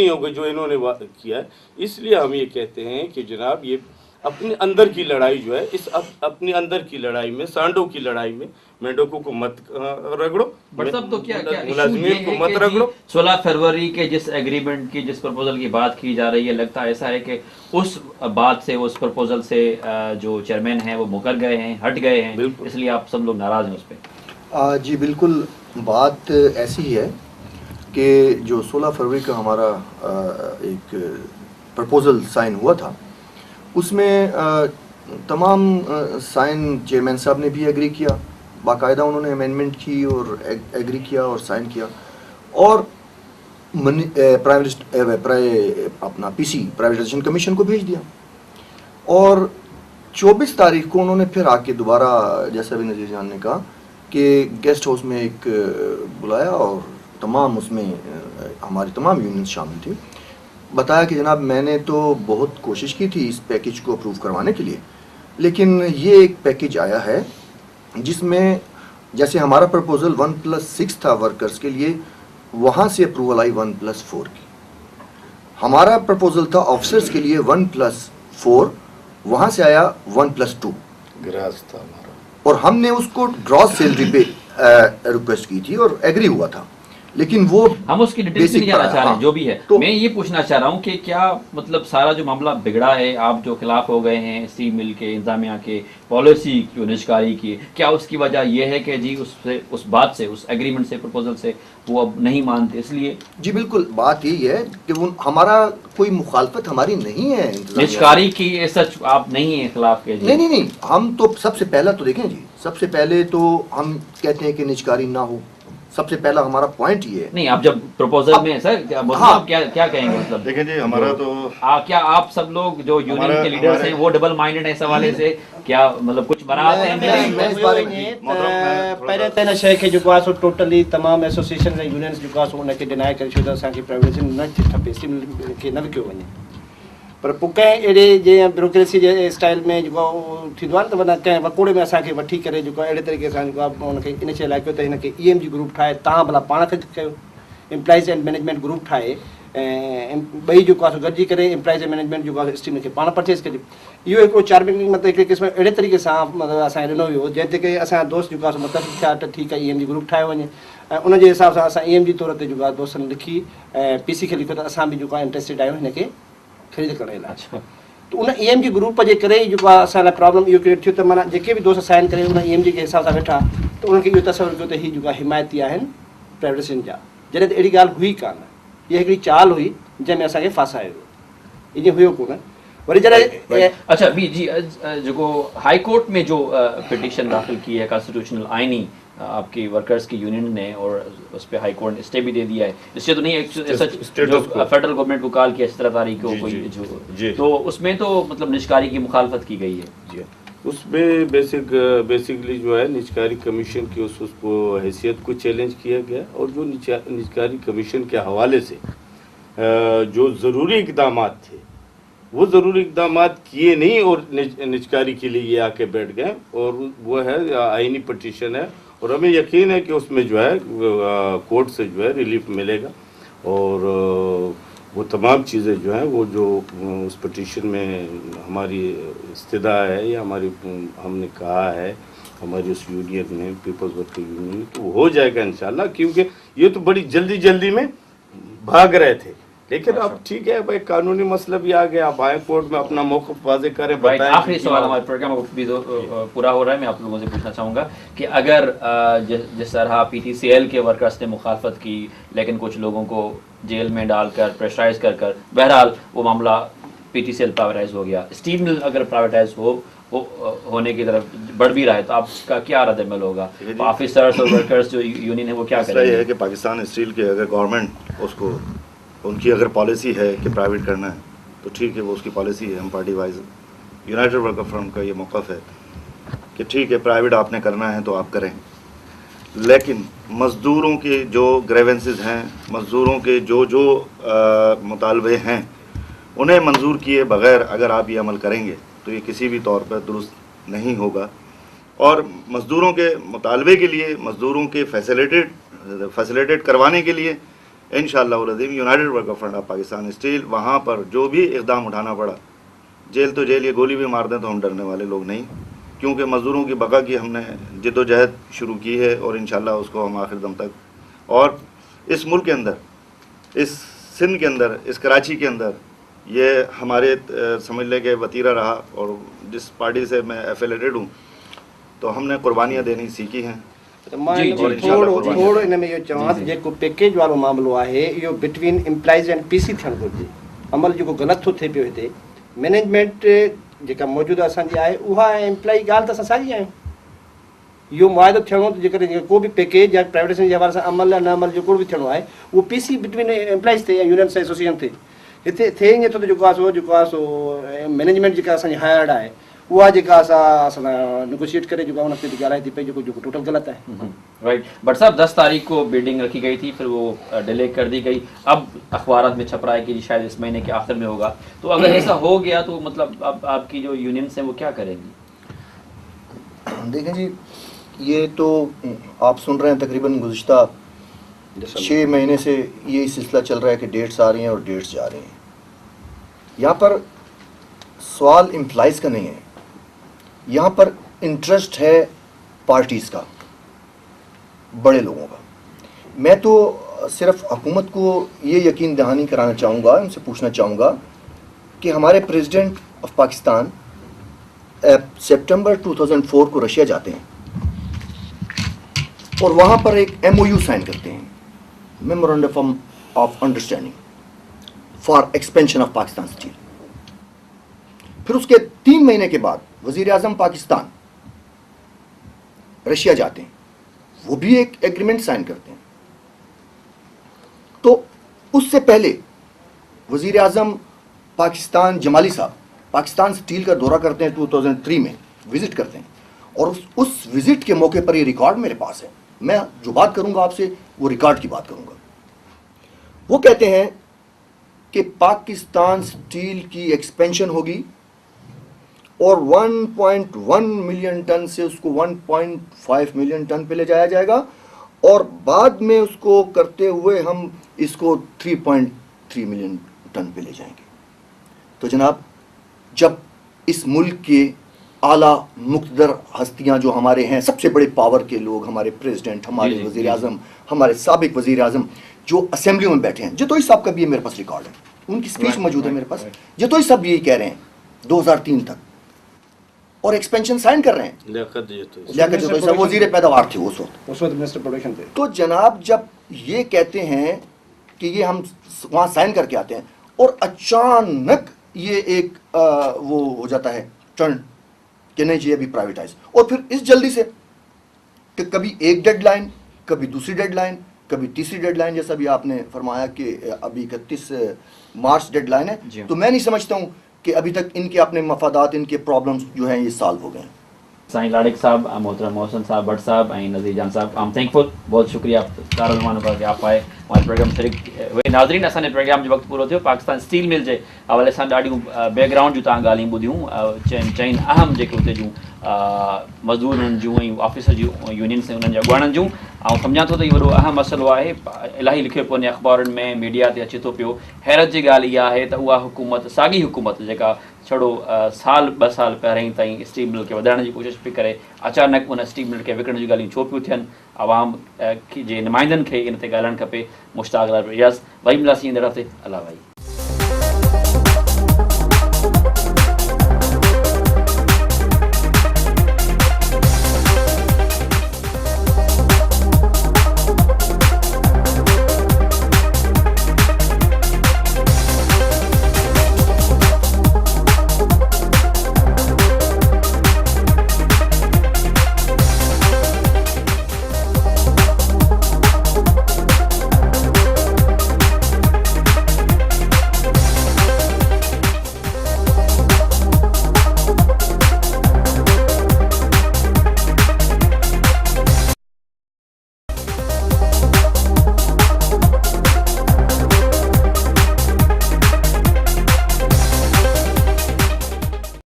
होगा जो इन्होंने किया है। इसलिए हम ये कहते हैं कि जनाब ये अपने अंदर की लड़ाई जो है, इस अपने अंदर की लड़ाई में, सांडों की लड़ाई में मेंढकों को मत रगड़ो, तो क्या मुलाजिमीन को मत रगड़ो। 16 फरवरी के जिस एग्रीमेंट की, जिस प्रपोजल की बात की जा रही है, लगता है ऐसा है कि उस बात से, उस प्रपोजल से जो चेयरमैन हैं वो मुकर गए हैं, हट गए हैं, इसलिए आप सब लोग नाराज़ हैं उस पर? जी बिल्कुल, बात ऐसी ही है कि जो 16 फरवरी का हमारा एक प्रपोज़ल साइन हुआ था, उसमें तमाम साइन चेयरमैन साहब ने भी एग्री किया, बाकायदा उन्होंने अमेंडमेंट की और एग्री किया और साइन किया, और अपना PC प्राइवेटाइजेशन कमीशन को भेज दिया। और 24 तारीख को उन्होंने फिर आके दोबारा, जैसा भी नज़ीर जान ने कहा, कि गेस्ट हाउस में एक बुलाया और तमाम उसमें हमारी तमाम यूनियन शामिल थी, बताया कि जनाब मैंने तो बहुत कोशिश की थी इस पैकेज को अप्रूव करवाने के लिए, लेकिन ये एक पैकेज आया है जिसमें जैसे हमारा प्रपोज़ल 1+6 था वर्कर्स के लिए, वहाँ से अप्रूवल आई 1+4 की। हमारा प्रपोज़ल था ऑफिसर्स के लिए 1+4, वहाँ से आया 1+2 ग्रास था हमारा, और हमने उसको ग्रॉस सैलरी पे रिक्वेस्ट की थी और एग्री हुआ था, लेकिन वो हम उसकी डिटेल्स में नहीं जाना चाह रहे हैं, जो भी है। तो मैं ये पूछना चाह रहा हूँ कि क्या मतलब सारा जो मामला बिगड़ा है, आप जो खिलाफ हो गए हैं स्टील मिल के इंतजामिया के पॉलिसी जो निष्कारी की, क्या उसकी वजह ये है कि जी उस बात से, उस एग्रीमेंट से, प्रपोजल से वो अब नहीं मानते, इसलिए? जी बिल्कुल, बात यही है कि वो हमारा कोई मुखालफत हमारी नहीं है निष्कारी की, सच आप नहीं है खिलाफ के? जी नहीं, हम तो सबसे पहला तो देखें जी, सबसे पहले तो हम कहते हैं कि निजकारी ना हो, सबसे पहला हमारा पॉइंट ये है। नहीं, आप जब प्रपोजल में सर क्या मतलब क्या कहेंगे? मतलब देखें जी, हमारा तो क्या आप सब लोग जो यूनियन के लीडर्स हैं वो डबल माइंडेड है इस हवाले से? क्या मतलब कुछ बरात है? मैं इस बारे में पहले त हिन शइ खे जेको आहे सो टोटली तमामु एसोसिएशन ऐं यूनियन्स जेको आहे सो उनखे डिनाए करे छॾियो त असांखे प्राइवेटाइज़ेशन न थी खपे, स्टील खे न विकियो वञे। पर पोइ कंहिं अहिड़े जीअं ब्यूरोक्रेसी जे स्टाइल में जेको थींदो आहे न, त माना कंहिं वकोड़े में असांखे वठी करे जेको आहे अहिड़े तरीक़े सां जेको आहे हुनखे इन शइ लाइ कयो त हिनखे EMG ग्रुप ठाहे, तव्हां भला पाण खे कयो, एम्प्लॉइज़ एंड मैनेजमेंट ग्रुप ठाहे, ऐं ॿई जेको आहे सो गॾिजी करे एम्प्लॉइज़ एंड मैनेजमेंट जेको आहे स्टीम खे पाण परचेस कजे। इहो हिकिड़ो चार्मिंग मतिलबु हिकिड़े क़िस्म अहिड़े तरीक़े सां मतिलबु असांखे ॾिनो वियो जंहिं ते की असांजा दोस्त जेको आहे सो मुतफ़िक़ थिया त ठीकु आहे EMG ग्रुप ठाहे वञे, ऐं उनजे हिसाब सां असां EMG तौर ते जेको आहे दोस्तनि लिखी ऐं PC खे लिखियो त असां बि जेको आहे इंट्रस्टेड आहियूं हिनखे ख़रीद करण लाइ। तो उन EMG ग्रुप जे करे ई जेको आहे असां लाइ प्रॉब्लम इहो क्रिएट थियो त माना जेके बि दोस्त साइन करे उन EMG जे हिसाब सां वेठा त उन्हनि खे इहो तसवुरु कयो त हीअ जेको आहे हिमायती आहिनि प्राइवेटाइज़ेशन जा, जॾहिं त अहिड़ी ॻाल्हि हुई कान, इहा हिकिड़ी चाल हुई जंहिंमें असांखे फासायो वियो, ईअं हुयो कोन। वरी जॾहिं अच्छा बी जी जो हाई कोर्ट में जो पिटीशन दाखिल की है कॉन्स्टिट्यूशनल आइनी आपकी वर्कर्स की यूनियन ने, और उस पर हाई कोर्ट ने स्टे भी दे दिया है, इससे तो नहीं जो फेडरल गवर्नमेंट को कॉल किया 17 तारीख को कोई जो, तो उसमें तो मतलब निष्कारी की मुखालफत की गई है। जी, उसमें बेसिकली जो है निजकारी कमीशन की उसको हैसियत को चैलेंज किया गया, और जो निजकारी कमीशन के हवाले से जो ज़रूरी इक़दाम थे वो ज़रूरी इक़दाम किए नहीं, और निजकारी के लिए ये आके बैठ गए, और वो है आइनी पटिशन है, और हमें यकीन है कि उसमें जो है कोर्ट से जो है रिलीफ मिलेगा, और वो तमाम चीज़ें जो हैं वो जो उस पटिशन में हमारी इस्तदा है या हमारी हमने कहा है हमारी उस यूनियन में, पीपल्स वर्कर यूनियन में, तो वो हो जाएगा इंशाल्लाह, क्योंकि ये तो बड़ी जल्दी में भाग रहे थे, लेकिन अब ठीक है भाई, कानूनी मसला भी आ गया, आप हाई कोर्ट में अपना मौक़िफ़ वाज़े करें, बताएं। आखिरी सवाल हमारे प्रोग्राम भी पूरा हो रहा है, मैं आप लोगों से पूछना चाहूँगा कि अगर जिस तरह PTCL के वर्कर्स ने मुखालफत की, लेकिन कुछ लोगों को जेल में डालकर प्रेशराइज कर बहरहाल वो मामला PTCL प्राइवेटाइज हो गया, स्टील मिल अगर प्राइवेटाइज होने की तरफ बढ़ भी रहा है, तो आपका क्या रद्द-ए-अमल होगा? ऑफिसर्स और वर्कर्स जो यूनियन है वो क्या करेंगे? ये है कि पाकिस्तान स्टील के अगर गवर्नमेंट उसको, उनकी अगर पॉलिसी है कि प्राइवेट करना है तो ठीक है, वो उसकी पॉलिसी है। हम party wise United worker front का ये मौक़िफ़ है कि ठीक है, प्राइवेट आपने करना है तो आप करें, लेकिन मज़दूरों के जो ग्रेवेंसेस हैं, मज़दूरों के जो मुतालबे हैं, उन्हें मंजूर किए बग़ैर अगर आप ये अमल करेंगे तो ये किसी भी तौर पर दुरुस्त नहीं होगा, और मज़दूरों के मुतालबे के लिए, मज़दूरों के फैसिलिटेट करवाने के लिए इंशाअल्लाह United worker front of Pakistan steel वहाँ पर जो भी इक़दाम उठाना पड़ा, जेल तो जेल, ये गोली भी मार दें तो हम डरने वाले लोग नहीं, क्योंकि मज़दूरों की बका की हमने जद्दोजहद शुरू की है, और इंशाअल्लाह उसको हम आखिर दम तक, और इस मुल्क के अंदर, इस सिंध के अंदर, इस कराची के अंदर ये हमारे समझ लें कि वतीरा रहा, और जिस पार्टी से मैं एफिलेटेड हूँ तो हमने कुर्बानियाँ देनी सीखी हैं। थोड़ो इन में इहो चवां त जेको पैकेज वारो मामिलो आहे इहो बिटवीन एम्प्लॉइज़ एंड PC थियणु घुरिजे। अमल जेको ग़लति थो थिए पियो हिते, मैनेजमेंट जेका मौजूदु असांजी आहे उहा एम्प्लॉई ॻाल्हि त असां साॻी आहियूं, इहो मुआइदो थियणो त जेकॾहिं को बि पैकेज या प्राइवेटाइज़ेशन जे हवाले सां अमल या न अमल जेको बि थियणो आहे उहो PC बिटवीन एम्प्लॉइज़ थिए या यूनियन सां एसोसिएशन थिए। हिते थिए ईअं थो त जेको आहे सो मैनेजमेंट जेका असांजी हायर्ड आहे उहा जेका असां नेगोशिएट करे जेको उन ते ॻाल्हाए थी पई जेको टोटल ग़लति आहे। राइट। बट साहब 10 तारीख को बिल्डिंग रखी गई थी, फिर वो डिले कर दी गई, अब अखबारात में छप रहा है कि शायद इस महीने के आखिर में होगा। तो अगर ऐसा हो गया तो मतलब अब आपकी जो यूनियंस हैं वो क्या करेंगी? देखें जी, ये तो आप सुन रहे हैं तकरीबन गुज़िश्ता 6 महीने से ये सिलसिला चल रहा है कि डेट्स आ रही हैं और डेट्स जा रही हैं। यहाँ पर सवाल इम्प्लाइज का नहीं है, यहाँ पर इंटरेस्ट है पार्टीज़ का, बड़े लोगों का। मैं तो सिर्फ हुकूमत को ये यकीन दहानी कराना चाहूँगा, उनसे पूछना चाहूँगा कि हमारे प्रेसिडेंट ऑफ पाकिस्तान सितंबर 2004 को रशिया जाते हैं और वहाँ पर एक MOU साइन करते हैं, memorandum of understanding for expansion of Pakistan steel. फिर उसके 3 महीने के बाद वज़ीर आज़म पाकिस्तान रशिया जाते हैं, वो भी एक एग्रीमेंट साइन करते हैं। तो उससे पहले वज़ीर आज़म पाकिस्तान जमाली साहब पाकिस्तान स्टील का दौरा करते हैं 2003 में, विज़िट करते हैं, और उस विज़िट के मौके पर ये रिकॉर्ड मेरे पास है। मैं जो बात करूंगा आपसे वो रिकॉर्ड की बात करूंगा। वो कहते हैं कि पाकिस्तान स्टील की एक्सपेंशन होगी और 1.1 मिलियन टन से उसको 1.5 मिलियन टन पे ले जाया जाएगा और बाद में उसको करते हुए हम इसको 3.3 मिलियन टन पे ले जाएंगे। तो जनाब, जब इस मुल्क के आला मुक़्तदर हस्तियां जो हमारे हैं, सबसे बड़े पावर के लोग, हमारे प्रेसिडेंट, हमारे वज़ीर आज़म, हमारे साबिक वज़ीर आज़म जो असेंबली में बैठे हैं, जतोई साहब का भी मेरे पास रिकॉर्ड है, उनकी स्पीच मौजूद है मेरे पास, जतोई साहब यही कह रहे हैं 2003 तक, और एक्सपेंशन साइन कर रहे हैं। लियाकत जतोई साहब वज़ीर पैदावार थे उस वक्त मिनिस्टर प्रोडक्शन थे। तो जनाब, जब ये कहते हैं कि ये हम वहाँ साइन करके आते हैं और अचानक ये एक वो हो जाता है टर्न कि नहीं जी अभी प्राइवेटाइज, और फिर इस जल्दी से कि कभी एक डेडलाइन, कभी दूसरी डेडलाइन, कभी तीसरी डेडलाइन, जैसा भी आपने फरमाया कि अभी 31 मार्च डेडलाइन है। तो मैं नहीं समझता हूँ कि अभी तक इनके अपने मफादात, इनके प्रॉब्लम्स जो हैं ये सॉल्व हो गए हैं। साईं लाड़िक साहब, मोहतरम मोहसिन साहब, भट्ट साहब, नज़ीर जान साहब, आई एम थैंकफुल, बहुत शुक्रिया सारा ज़मानो का कि आप आए हमारे प्रोग्राम शरीक हुए। नाज़रीन, असांजे प्रोग्राम जो वक़्तु पूरो थियो। पाकिस्तान स्टील मिल जे हवाले सां ॾाढियूं बैकग्राउंड जूं तव्हां ॻाल्हियूं ॿुधियूं, चइनि अहम जेके उते जूं मज़दूरनि जूं ऐं ऑफिसर जूं यूनियन्स उन्हनि जा अॻुवाणनि जूं, ऐं सम्झां थो त इहो वॾो अहम मसइलो आहे, इलाही लिखियो पियो वञे अख़बारुनि में, मीडिया ते अचे थो पियो। हैरत जी ॻाल्हि इहा आहे त उहा हुकूमत, साॻी हुकूमत जेका छड़ो साल 2 साल पहिरीं ताईं स्टील मिल खे वधाइण जी कोशिशि पई करे, अचानक उन स्टील मिल खे विकिणण जी ॻाल्हियूं छो पियूं थियनि? आवाम जे नुमाइंदनि खे इन ते ॻाल्हाइणु खपे। मुश्ताक लाल रियाज़, वही मिलासीं ईंदड़ हफ़्ते। अल्लाह भाई।